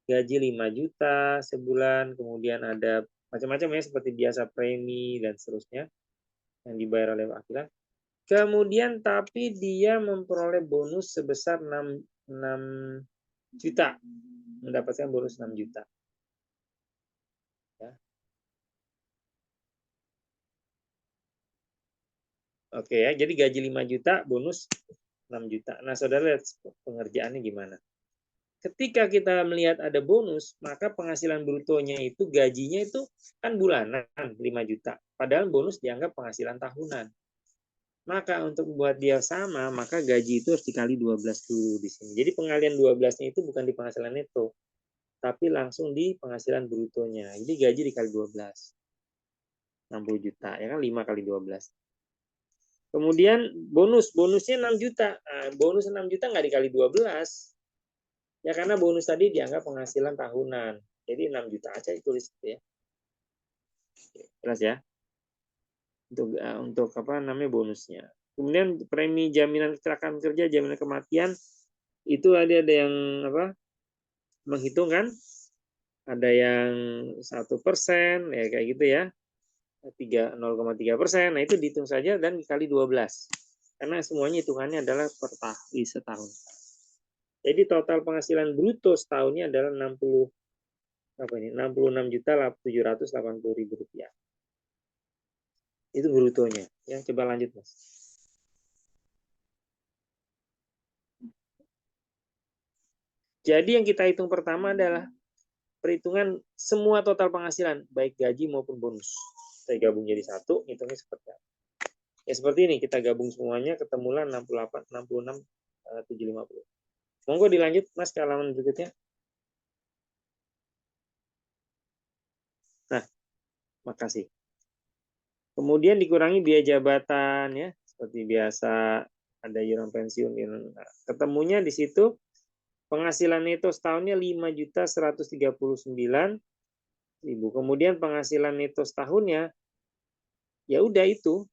B: Gaji 5 juta sebulan, kemudian ada macam-macam ya seperti biasa premi dan seterusnya yang dibayar oleh Akila. Kemudian tapi dia memperoleh bonus sebesar 6 juta. Mendapatkan bonus 6 juta. Ya. Oke ya, jadi gaji 5 juta, bonus 6 juta. Nah, saudara lihat pengerjaannya gimana. Ketika kita melihat ada bonus, maka penghasilan brutonya itu gajinya itu kan bulanan 5 juta. Padahal bonus dianggap penghasilan tahunan. Maka untuk membuat dia sama, maka gaji itu harus dikali 12 dulu di sini. Jadi pengalian 12-nya itu bukan di penghasilan neto, tapi langsung di penghasilan brutonya. Jadi gaji dikali 12. 60 juta, ya kan 5 kali 12. Kemudian bonusnya 6 juta. Nah, bonus 6 juta nggak dikali 12. Ya karena bonus tadi dianggap penghasilan tahunan. Jadi 6 juta aja ditulis gitu ya. Jelas ya? Untuk apa namanya bonusnya. Kemudian premi jaminan kecelakaan kerja, jaminan kematian itu ada yang menghitung kan? Ada yang 1% ya kayak gitu ya. 0,3%. Nah, itu dihitung saja dan dikali 12. Karena semuanya hitungannya adalah per tahun setahun. Jadi total penghasilan bruto setahunnya adalah 66.780.000 rupiah. Itu brutonya. Ya, coba lanjut Mas. Jadi yang kita hitung pertama adalah perhitungan semua total penghasilan, baik gaji maupun bonus. Saya gabung jadi satu, hitungnya seperti apa. Ya seperti ini, kita gabung semuanya, ketemulah 66.750. Monggo dilanjut Mas ke halaman berikutnya. Nah, makasih. Kemudian dikurangi biaya jabatan ya, seperti biasa ada iuran pensiun. Nah, ketemunya di situ penghasilan neto setahunnya 5.139.000. Kemudian penghasilan neto setahunnya ya udah itu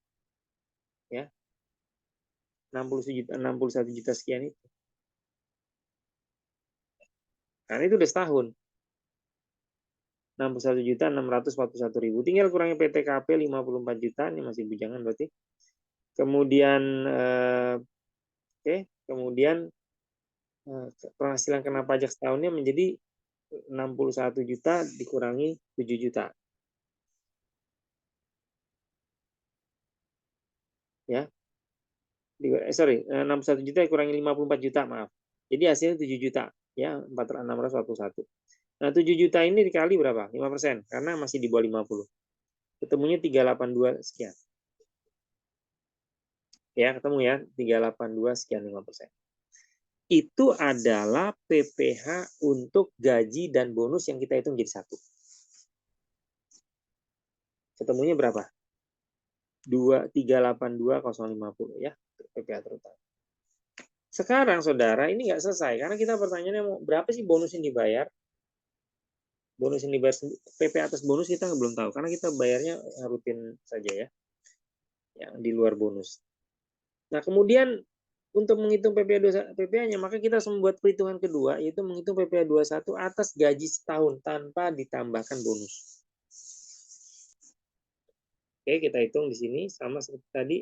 B: ya 61 juta sekian itu. Karena itu udah setahun. 61.641.000. Tinggal kurangi PTKP 54 juta, ini masih bujangan berarti. Kemudian kemudian penghasilan kena pajak setahunnya menjadi 61 juta dikurangi 7 juta. Ya. 61 juta dikurangi 54 juta, maaf. Jadi hasilnya 7 juta, ya, 641. Nah, 7 juta ini dikali berapa? 5%, karena masih di bawah 50. Ketemunya 382 sekian. Ya, ketemu ya, 382 sekian 5%. Itu adalah PPh untuk gaji dan bonus yang kita hitung jadi satu. Ketemunya berapa? 382,050 ya, PPh terutama. Sekarang saudara, ini nggak selesai karena kita pertanyaannya berapa sih bonus yang dibayar? Bonus yang dibayar PP atas bonus kita belum tahu karena kita bayarnya rutin saja ya, yang di luar bonus. Nah, kemudian untuk menghitung PPh-nya, maka kita harus membuat perhitungan kedua, yaitu menghitung PPh 21 atas gaji setahun tanpa ditambahkan bonus. Oke, kita hitung di sini sama seperti tadi.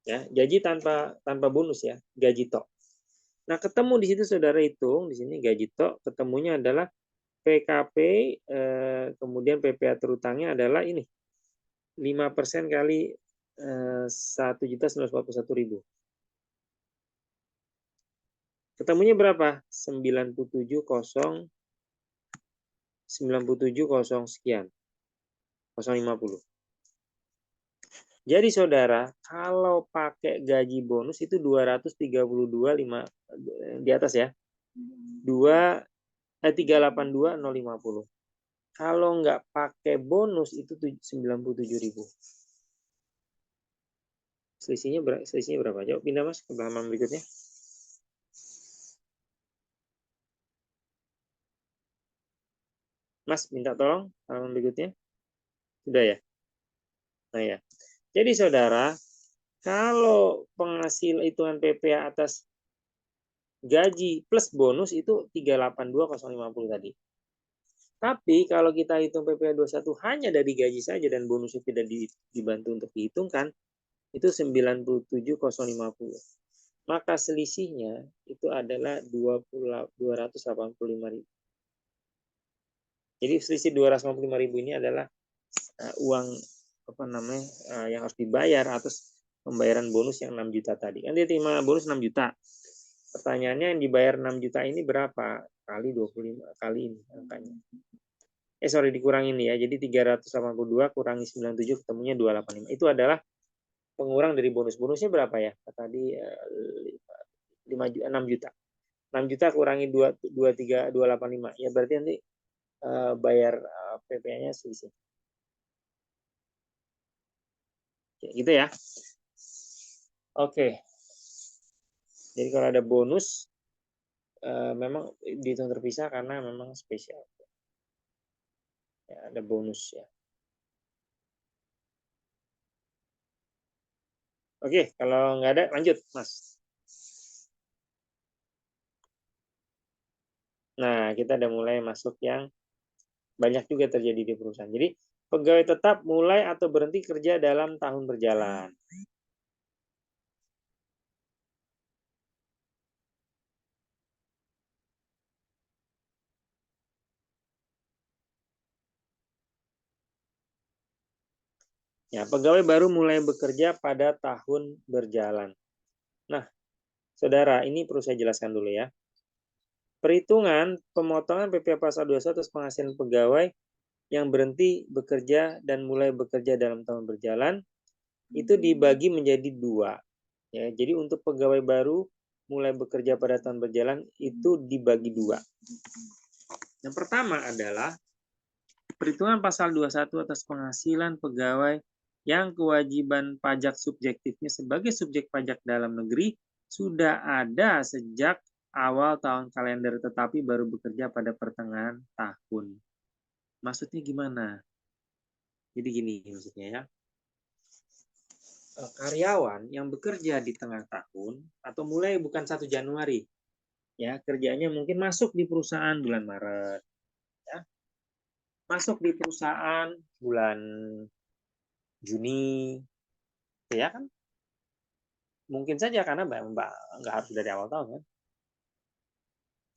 B: Ya, gaji tanpa bonus ya, gaji tok. Nah, ketemu di situ saudara hitung di sini gaji tok, ketemunya adalah PKP kemudian PPh terutangnya adalah ini 5% kali 1.941.000. Ketemunya berapa? 97,0 sekian. 050. Jadi saudara, kalau pakai gaji bonus itu 232,5 di atas ya. 382,050. Kalau nggak pakai bonus itu 97.000. Selisihnya berapa? Coba pindah Mas ke halaman berikutnya. Mas minta tolong halaman berikutnya. Sudah ya? Nah ya. Jadi saudara, kalau penghasil hitungan PPh atas gaji plus bonus itu 382,050 tadi. Tapi kalau kita hitung PPh 21 hanya dari gaji saja dan bonusnya tidak dibantu untuk dihitungkan, itu 97,050. Maka selisihnya itu adalah 285.000. Jadi selisih 285.000 ini adalah uang yang harus dibayar atas pembayaran bonus yang 6 juta tadi. Kan dia terima bonus 6 juta. Pertanyaannya yang dibayar 6 juta ini berapa? Kali 25 kali ini angkanya. Dikurangi ini ya. Jadi 382 kurangi 97 ketemunya 285. Itu adalah pengurang dari bonus. Bonusnya berapa ya? Tadi 6 juta. 6 juta kurangi 285. Ya berarti nanti bayar PPh-nya selisih. Gitu ya. Oke. Jadi kalau ada bonus memang dihitung terpisah karena memang spesial. Ya, ada bonus ya. Oke, kalau nggak ada lanjut, Mas. Nah, kita udah mulai masuk yang banyak juga terjadi di perusahaan. Jadi, pegawai tetap mulai atau berhenti kerja dalam tahun berjalan. Ya, pegawai baru mulai bekerja pada tahun berjalan. Nah, saudara, ini perlu saya jelaskan dulu ya. Perhitungan pemotongan PPh pasal 21 atas penghasilan pegawai yang berhenti bekerja dan mulai bekerja dalam tahun berjalan itu dibagi menjadi dua. Ya, jadi untuk pegawai baru mulai bekerja pada tahun berjalan itu dibagi dua. Yang pertama adalah perhitungan pasal 21 atas penghasilan pegawai yang kewajiban pajak subjektifnya sebagai subjek pajak dalam negeri sudah ada sejak awal tahun kalender tetapi baru bekerja pada pertengahan tahun. Maksudnya gimana? Jadi gini maksudnya ya. Karyawan yang bekerja di tengah tahun atau mulai bukan 1 Januari, ya kerjanya mungkin masuk di perusahaan bulan Maret, ya masuk di perusahaan bulan Juni, ya kan? Mungkin saja karena nggak harus dari awal tahun kan.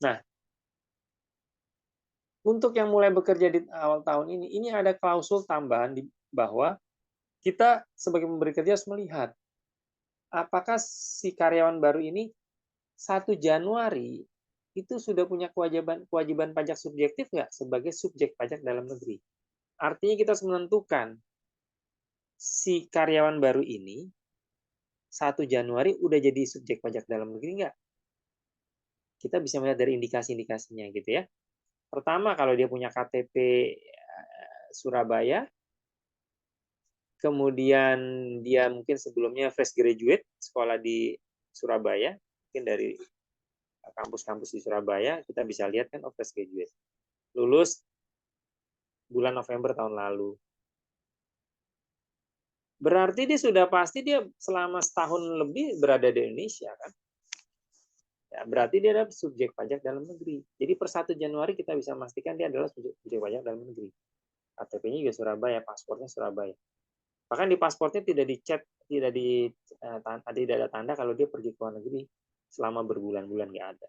B: Nah, untuk yang mulai bekerja di awal tahun ini ada klausul tambahan bahwa kita sebagai pemberi kerja harus melihat apakah si karyawan baru ini 1 Januari itu sudah punya kewajiban pajak subjektif nggak sebagai subjek pajak dalam negeri. Artinya kita harus menentukan si karyawan baru ini 1 Januari udah jadi subjek pajak dalam negeri nggak? Kita bisa melihat dari indikasi-indikasinya gitu ya. Pertama, kalau dia punya KTP Surabaya, kemudian dia mungkin sebelumnya fresh graduate, sekolah di Surabaya, mungkin dari kampus-kampus di Surabaya, kita bisa lihat kan fresh graduate. Lulus bulan November tahun lalu. Berarti dia sudah pasti dia selama setahun lebih berada di Indonesia kan? Ya, berarti dia adalah subjek pajak dalam negeri. Jadi per 1 Januari kita bisa memastikan dia adalah subjek pajak dalam negeri. KTP-nya juga Surabaya, paspornya Surabaya. Bahkan di paspornya tidak dicek, tidak ada tanda kalau dia pergi ke luar negeri selama berbulan-bulan nggak ada.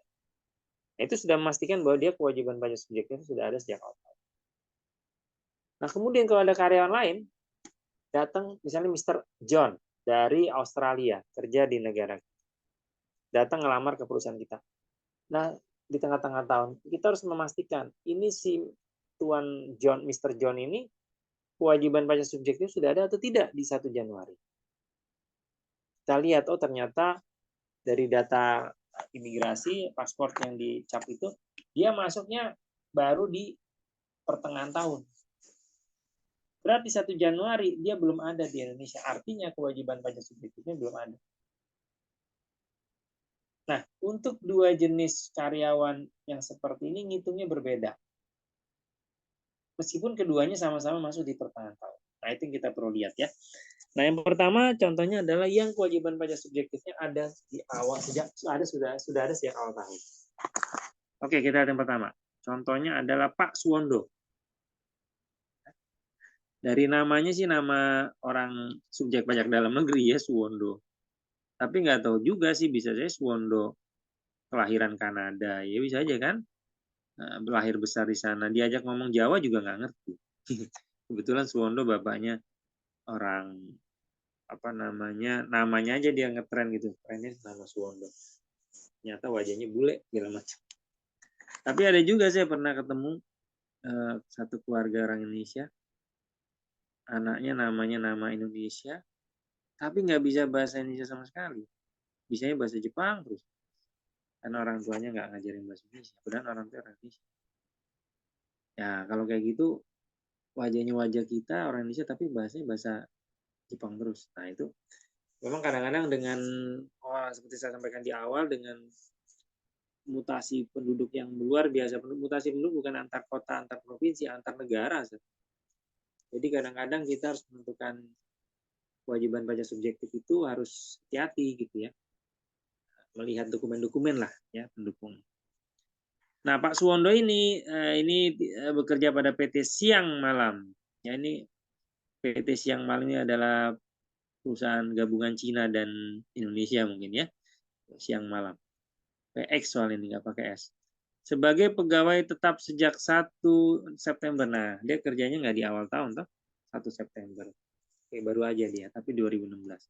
B: Nah, itu sudah memastikan bahwa dia kewajiban pajak subjeknya itu sudah ada sejak awal. Nah, kemudian kalau ada karyawan lain datang, misalnya Mr. John dari Australia, kerja di negara kita, datang ngelamar ke perusahaan kita. Nah, di tengah-tengah tahun, kita harus memastikan ini si Tuan John, Mr. John ini kewajiban pajak subjektif sudah ada atau tidak di 1 Januari. Kita lihat, oh ternyata dari data imigrasi, paspor yang dicap itu, dia masuknya baru di pertengahan tahun. Berarti 1 Januari dia belum ada di Indonesia. Artinya kewajiban pajak subjektifnya belum ada. Nah, untuk 2 jenis karyawan yang seperti ini ngitungnya berbeda. Meskipun keduanya sama-sama masuk di pertengahan tahun. Nah, itu yang kita perlu lihat ya. Nah, yang pertama contohnya adalah yang kewajiban pajak subjektifnya ada di awal sudah ada sejak awal tahun. Oke, kita lihat yang pertama. Contohnya adalah Pak Suwondo. Dari namanya sih nama orang subjek pajak dalam negeri ya, Suwondo. Tapi nggak tahu juga sih, bisa saya Suwondo kelahiran Kanada. Ya bisa aja kan. Lahir besar di sana. Diajak ngomong Jawa juga nggak ngerti. Kebetulan Suwondo bapaknya orang namanya aja dia ngetren gitu. Kerennya nama Suwondo. Ternyata wajahnya bule segala macam. Tapi ada juga saya pernah ketemu satu keluarga orang Indonesia. Anaknya namanya nama Indonesia, tapi nggak bisa bahasa Indonesia sama sekali. Bisanya bahasa Jepang terus. Karena orang tuanya nggak ngajarin bahasa Indonesia. Padahal orang tua orang Indonesia. Ya kalau kayak gitu, wajahnya wajah kita orang Indonesia, tapi bahasanya bahasa Jepang terus. Nah itu memang kadang-kadang dengan seperti saya sampaikan di awal, dengan mutasi penduduk yang luar biasa. Mutasi penduduk bukan antar kota, antar provinsi, antar negara. Jadi kadang-kadang kita harus menentukan kewajiban pajak subjektif itu harus hati-hati gitu ya. Melihat dokumen-dokumen lah ya pendukung. Nah, Pak Suwondo ini bekerja pada PT Siang Malam. Ya, ini PT Siang Malam ini adalah perusahaan gabungan Cina dan Indonesia mungkin ya. Siang Malam. PX soal ini nggak pakai S. Sebagai pegawai tetap sejak 1 September. Nah, dia kerjanya nggak di awal tahun, toh? 1 September. Oke, baru aja dia, tapi 2016.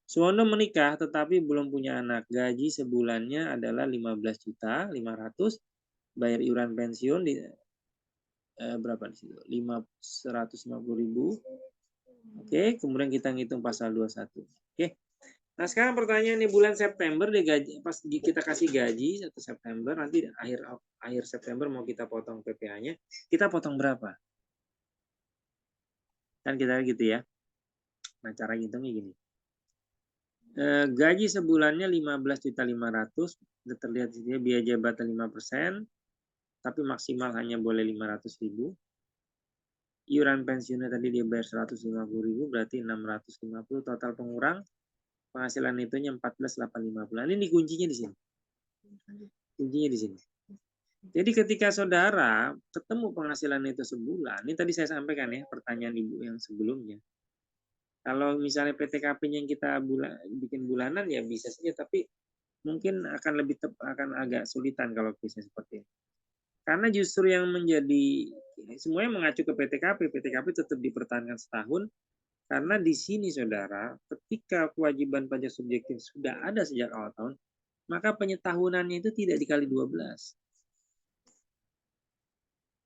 B: Suwondo menikah tetapi belum punya anak. Gaji sebulannya adalah 15.500.000. Bayar iuran pensiun di berapa di situ? 150.000. Oke, kemudian kita ngitung pasal 21. Oke. Nah, sekarang pertanyaan nih, bulan September dia gaji, pas kita kasih gaji 1 September, nanti akhir September mau kita potong PPh-nya, kita potong berapa? Kan kita gitu ya. Nah, cara ngitungnya gini. Gaji sebulannya 15.500.000, terlihat di sini biaya jabatan 5%, tapi maksimal hanya boleh 500.000. Iuran pensiunnya tadi dia bayar 150.000, berarti 650, total pengurang penghasilan netonya 14.850. Ini kuncinya di sini. Kuncinya di sini. Jadi ketika saudara ketemu penghasilan itu sebulan, ini tadi saya sampaikan ya pertanyaan Ibu yang sebelumnya. Kalau misalnya PTKP-nya yang kita bikin bulanan ya bisa saja, tapi mungkin akan agak sulitan kalau bisa seperti ini. Karena justru yang menjadi semuanya mengacu ke PTKP, PTKP tetap dipertahankan setahun karena di sini saudara, ketika kewajiban pajak subjektif sudah ada sejak awal tahun, maka penyetahunannya itu tidak dikali 12.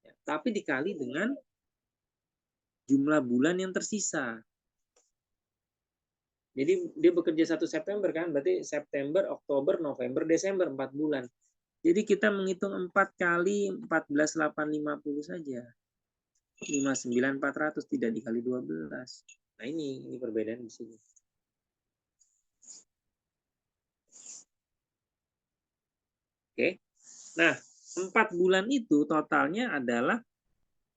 B: Ya, tapi dikali dengan jumlah bulan yang tersisa. Jadi dia bekerja 1 September kan, berarti September, Oktober, November, Desember 4 bulan. Jadi kita menghitung 4 kali 14.850 saja. 59.400 tidak dikali 12. Nah ini perbedaan di sini. Oke. Nah, 4 bulan itu totalnya adalah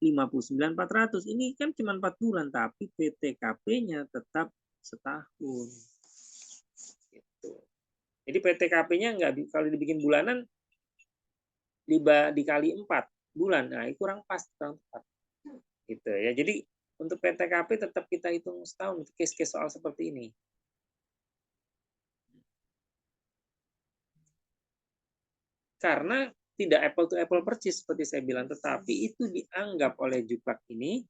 B: 59.400. Ini kan cuma 4 bulan, tapi PTKP-nya tetap setahun. Gitu. Jadi PTKP-nya kalau dibikin bulanan dikali 4 bulan. Nah, kurang pas, kurang tepat. Gitu ya. Jadi untuk PTKP tetap kita hitung setahun untuk case-case soal seperti ini. Karena tidak apple to apple purchase seperti saya bilang, tetapi itu dianggap oleh Juklak ini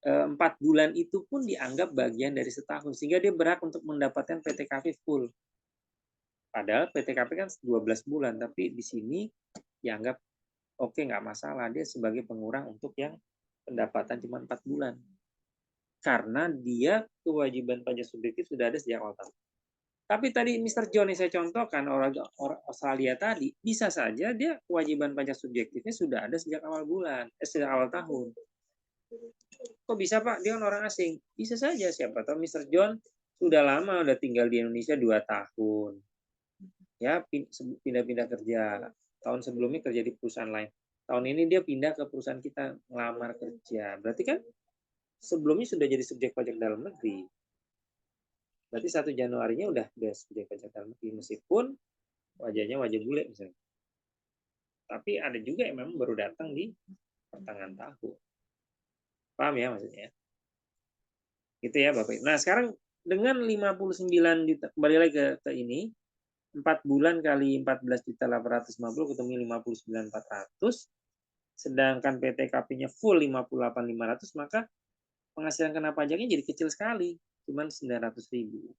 B: 4 bulan itu pun dianggap bagian dari setahun, sehingga dia berhak untuk mendapatkan PTKP full. Padahal PTKP kan 12 bulan, tapi di sini dianggap oke, nggak masalah, dia sebagai pengurang untuk yang pendapatan cuma 4 bulan. Karena dia kewajiban pajak subjektif sudah ada sejak awal tahun. Tapi tadi Mr. John yang saya contohkan, orang Australia tadi, bisa saja dia kewajiban pajak subjektifnya sudah ada sejak awal sejak awal tahun. Kok bisa Pak? Dia kan orang asing. Bisa saja, siapa tahu Mr. John sudah lama, udah tinggal di Indonesia 2 tahun. Ya, pindah-pindah kerja. Tahun sebelumnya kerja di perusahaan lain. Tahun ini dia pindah ke perusahaan kita, ngelamar kerja. Berarti kan sebelumnya sudah jadi subjek pajak dalam negeri. Berarti 1 Januarinya udah subjek pajak dalam negeri, meskipun wajahnya wajah bule misalnya. Tapi ada juga yang memang baru datang di pertengahan tahun. Paham ya maksudnya? Gitu ya Bapak. Nah sekarang dengan 59 juta, kembali lagi ke ini, 4 bulan kali 14.850 ketemu 59.400, sedangkan PTKP-nya full 58.500, maka penghasilan kena pajaknya jadi kecil sekali, cuma 900.000.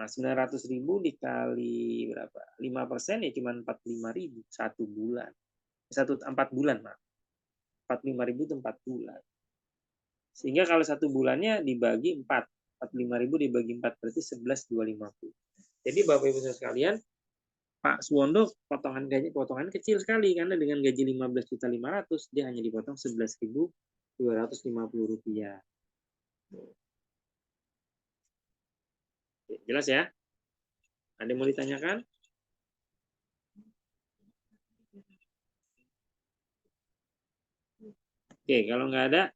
B: Nah, 900.000 dikali berapa? 5% ya cuma 45.000 1 bulan. 4 bulan, Pak. 45.000 itu 4 bulan. Sehingga kalau 1 bulannya dibagi 4, 45.000 dibagi 4 berarti 11.250. Jadi Bapak Ibu sekalian, Pak Suwondo potongan kecil sekali karena dengan gaji 15.500.000 dia hanya dipotong 11.250 rupiah. Jelas ya? Ada yang mau ditanyakan? Oke, kalau nggak ada,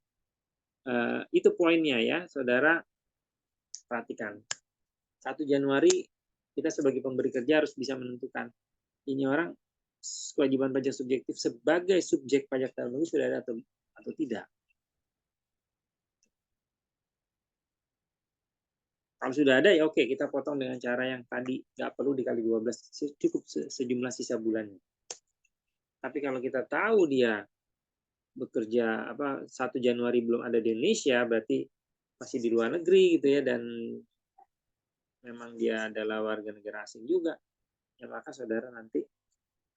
B: itu poinnya ya, saudara perhatikan. 1 Januari kita sebagai pemberi kerja harus bisa menentukan ini orang kewajiban pajak subjektif sebagai subjek pajak dalam negeri sudah ada atau tidak. Kalau sudah ada ya oke, kita potong dengan cara yang tadi, nggak perlu dikali 12, cukup sejumlah sisa bulannya. Tapi kalau kita tahu dia bekerja 1 Januari belum ada di Indonesia, berarti masih di luar negeri gitu ya, dan memang dia adalah warga negara asing juga, ya maka saudara nanti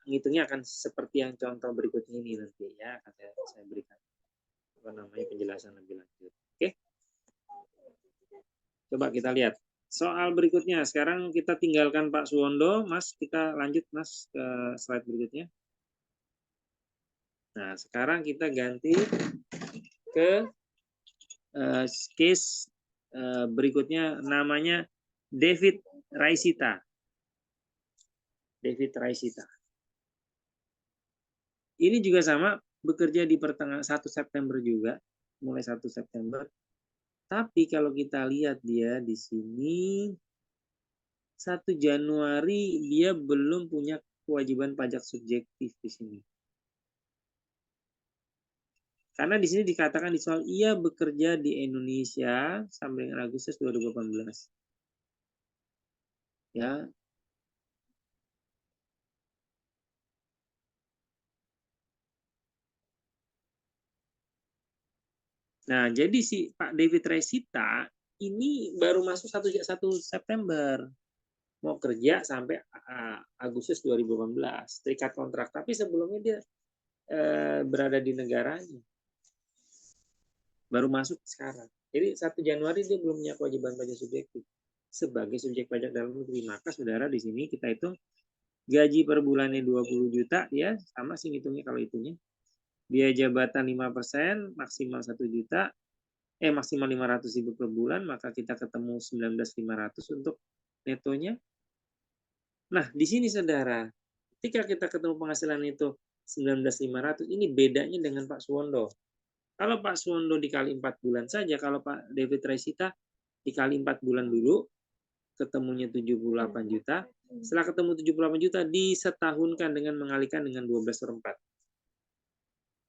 B: menghitungnya akan seperti yang contoh berikutnya ini nanti ya, akan saya berikan penjelasan lebih lanjut. Oke, coba kita lihat soal berikutnya. Sekarang kita tinggalkan Pak Suwondo, Mas, kita lanjut Mas ke slide berikutnya. Nah, sekarang kita ganti ke case berikutnya, namanya David Raisita. David Raisita. Ini juga sama, bekerja di pertengahan 1 September juga, mulai 1 September. Tapi kalau kita lihat dia di sini 1 Januari dia belum punya kewajiban pajak subjektif di sini. Karena di sini dikatakan di soal ia bekerja di Indonesia sampai dengan Agustus 2018. Ya. Nah, jadi si Pak David Resita ini baru masuk 1 September. Mau kerja sampai Agustus 2018, terikat kontrak. Tapi sebelumnya dia berada di negaranya. Baru masuk sekarang. Jadi 1 Januari dia belum punya kewajiban pajak subjektif sebagai subjek pajak dalam negeri. Maka saudara di sini kita hitung gaji per bulannya 20 juta ya, sama sih hitungnya kalau itunya. Biaya jabatan 5%, maksimal 1 juta, maksimal 500.000 per bulan, maka kita ketemu 19.500 untuk netonya. Nah, di sini saudara, ketika kita ketemu penghasilan itu 19.500, ini bedanya dengan Pak Suwondo. Kalau Pak Suwondo dikali 4 bulan saja, kalau Pak David Resita dikali 4 bulan dulu, ketemunya 78 juta. Setelah ketemu 78 juta, disetahunkan dengan mengalikan dengan 12/4.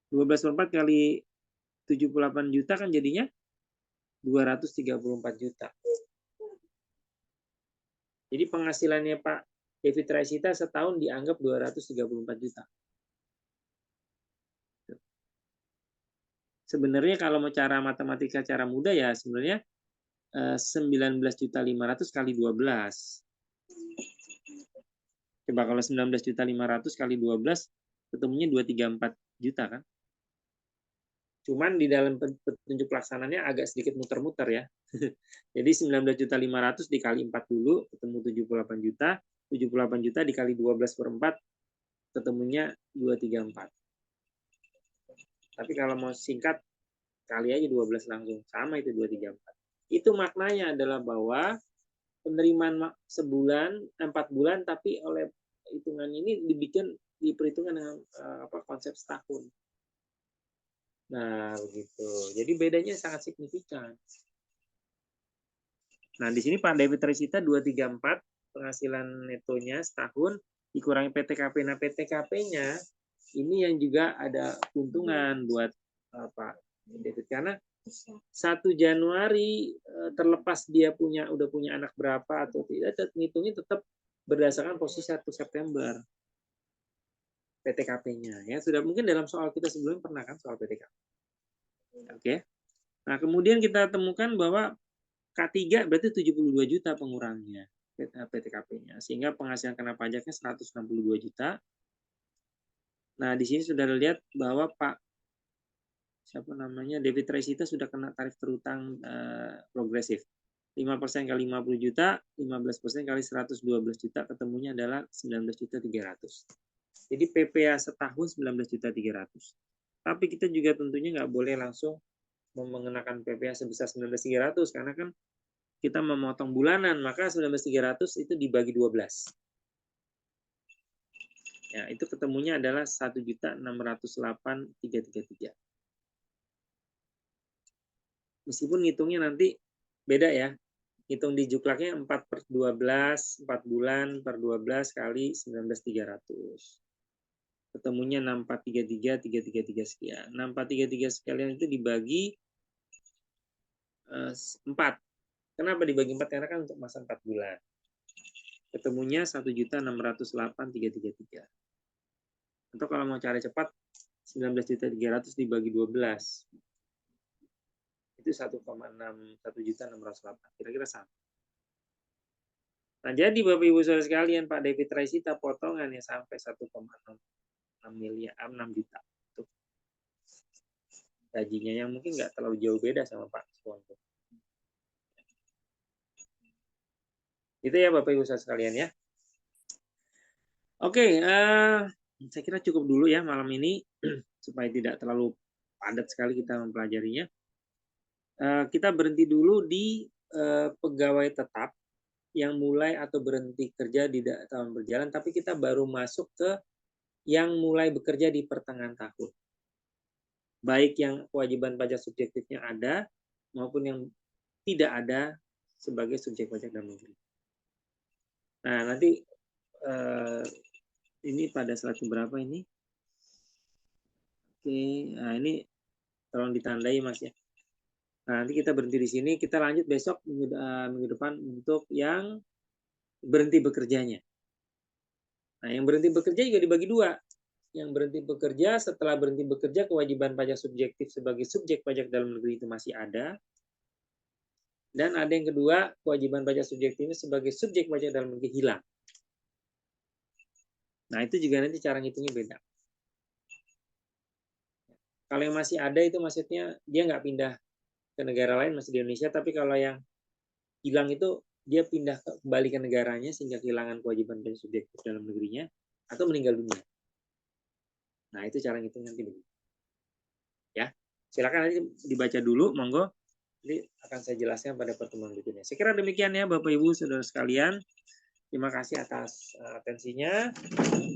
B: 12/4 kali 78 juta kan jadinya 234 juta. Jadi penghasilannya Pak David Resita setahun dianggap 234 juta. Sebenarnya kalau mau cara matematika cara mudah ya sebenarnya 19.500.000 kali 12. Coba kalau 19.500.000 kali 12 ketemunya 234 juta kan. Cuman di dalam petunjuk pelaksananya agak sedikit muter-muter ya. Jadi 19.500.000 dikali 4 dulu ketemu 78 juta. 78 juta dikali 12/4 ketemunya 234. Tapi kalau mau singkat kali aja 12 langsung. Sama itu 234. Itu maknanya adalah bahwa penerimaan sebulan, 4 bulan, tapi oleh hitungan ini diperhitungkan dengan konsep setahun. Nah, begitu. Jadi bedanya sangat signifikan. Nah, di sini Pak David Resita 234 penghasilan netonya setahun dikurangi PTKP. Nah, PTKP-nya ini yang juga ada keuntungan buat Pak David karena 1 Januari terlepas dia udah punya anak berapa atau tidak, ngitungnya tetap berdasarkan posisi 1 September PTKP-nya. Ya, sudah mungkin dalam soal kita sebelumnya pernah kan soal PTKP. Oke. Nah, kemudian kita temukan bahwa K3 berarti 72 juta pengurangnya PTKP-nya. Sehingga penghasilan kena pajaknya 162 juta. Nah, di sini sudah lihat bahwa Pak David Resita sudah kena tarif terutang progresif. 5% kali 50 juta, 15% kali 112 juta, ketemunya adalah 19.300. Jadi PPA setahun 19.300. Tapi kita juga tentunya nggak boleh langsung mengenakan PPA sebesar 19.300 karena kan kita memotong bulanan, maka 19.300 itu dibagi 12. Ya, itu ketemunya adalah 1.608.333. Meskipun ngitungnya nanti beda ya. Hitung di juklaknya 4/12, 4 bulan per 12 kali 19.300. Ketemunya 6433 sekian. 6433 sekalian itu dibagi 4. Kenapa dibagi 4? Karena kan untuk masa 4 bulan. Ketemunya 1.608.333. Atau kalau mau cari cepat 19.300 dibagi 12. Itu 1,608. Kira-kira sama. Nah, jadi Bapak Ibu Saudara sekalian, Pak David Resita potongannya sampai 1,6 juta. Tuh. Gajinya yang mungkin nggak terlalu jauh beda sama Pak Suwondo. Itu ya Bapak Ibu Saudara sekalian ya. Oke, saya kira cukup dulu ya malam ini supaya tidak terlalu padat sekali kita mempelajarinya. Kita berhenti dulu di pegawai tetap yang mulai atau berhenti kerja di tahun berjalan, tapi kita baru masuk ke yang mulai bekerja di pertengahan tahun. Baik yang kewajiban pajak subjektifnya ada, maupun yang tidak ada sebagai subjek pajak dalam negeri. Nah, nanti Ini pada slide berapa ini? Oke, nah ini tolong ditandai Mas ya. Nah, nanti kita berhenti di sini, kita lanjut besok minggu depan untuk yang berhenti bekerjanya. Nah, yang berhenti bekerja juga dibagi dua. Yang berhenti bekerja, setelah berhenti bekerja, kewajiban pajak subjektif sebagai subjek pajak dalam negeri itu masih ada. Dan ada yang kedua, kewajiban pajak subjektif ini sebagai subjek pajak dalam negeri hilang. Nah, itu juga nanti cara ngitungnya beda. Kalau yang masih ada itu maksudnya dia nggak pindah ke negara lain, masih di Indonesia, tapi kalau yang hilang itu dia pindah kembali ke negaranya sehingga kehilangan kewajiban pajak subjektif dalam negerinya atau meninggal dunia. Nah, itu cara ngitung nanti begitu. Ya, silakan nanti dibaca dulu, monggo. Nanti akan saya jelaskan pada pertemuan berikutnya. Saya kira demikian ya Bapak Ibu Saudara sekalian. Terima kasih atas atensinya,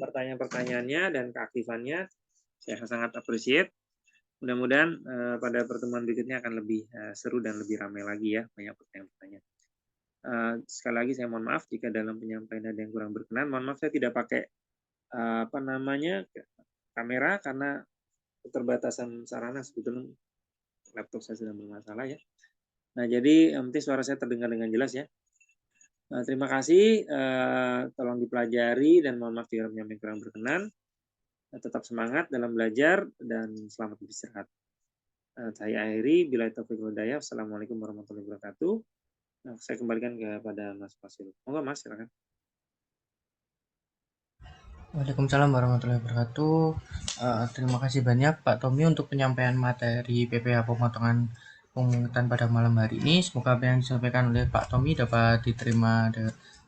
B: pertanyaan-pertanyaannya dan keaktifannya. Saya sangat appreciate. Mudah-mudahan pada pertemuan berikutnya akan lebih seru dan lebih ramai lagi ya, banyak pertanyaan-pertanyaan. Sekali lagi saya mohon maaf jika dalam penyampaian ada yang kurang berkenan. Mohon maaf saya tidak pakai kamera karena keterbatasan sarana, sebetulnya laptop saya sedang bermasalah ya. Nah, jadi penting suara saya terdengar dengan jelas ya. Terima kasih, tolong dipelajari dan mohon maaf jika penyampaian kurang berkenan. Tetap semangat dalam belajar dan selamat beristirahat. Saya akhiri, bila taufiq wal hidayah. Assalamualaikum warahmatullahi wabarakatuh. Saya kembalikan kepada Mas Fasil. Monggo Mas, silakan.
A: Waalaikumsalam warahmatullahi wabarakatuh. Terima kasih banyak Pak Tommy untuk penyampaian materi PPh pemotongan pemungutan pada malam hari ini. Semoga apa yang disampaikan oleh Pak Tommy dapat diterima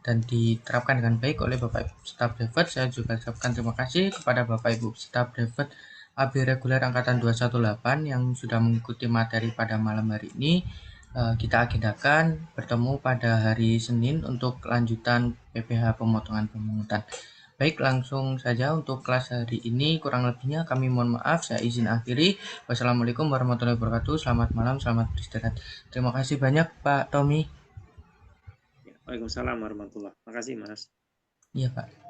A: dan diterapkan dengan baik oleh Bapak Ibu staf Brevet. Saya juga ucapkan terima kasih kepada Bapak Ibu staf Brevet AB Reguler Angkatan 218 yang sudah mengikuti materi pada malam hari ini. Kita agendakan bertemu pada hari Senin untuk lanjutan PPh pemotongan pemungutan. Baik, langsung saja untuk kelas hari ini. Kurang lebihnya kami mohon maaf, saya izin akhiri. Wassalamualaikum warahmatullahi wabarakatuh. Selamat malam, selamat beristirahat. Terima kasih banyak Pak Tommy.
B: Waalaikumsalam warahmatullahi wabarakatuh. Terima kasih Mas.
A: Iya Pak.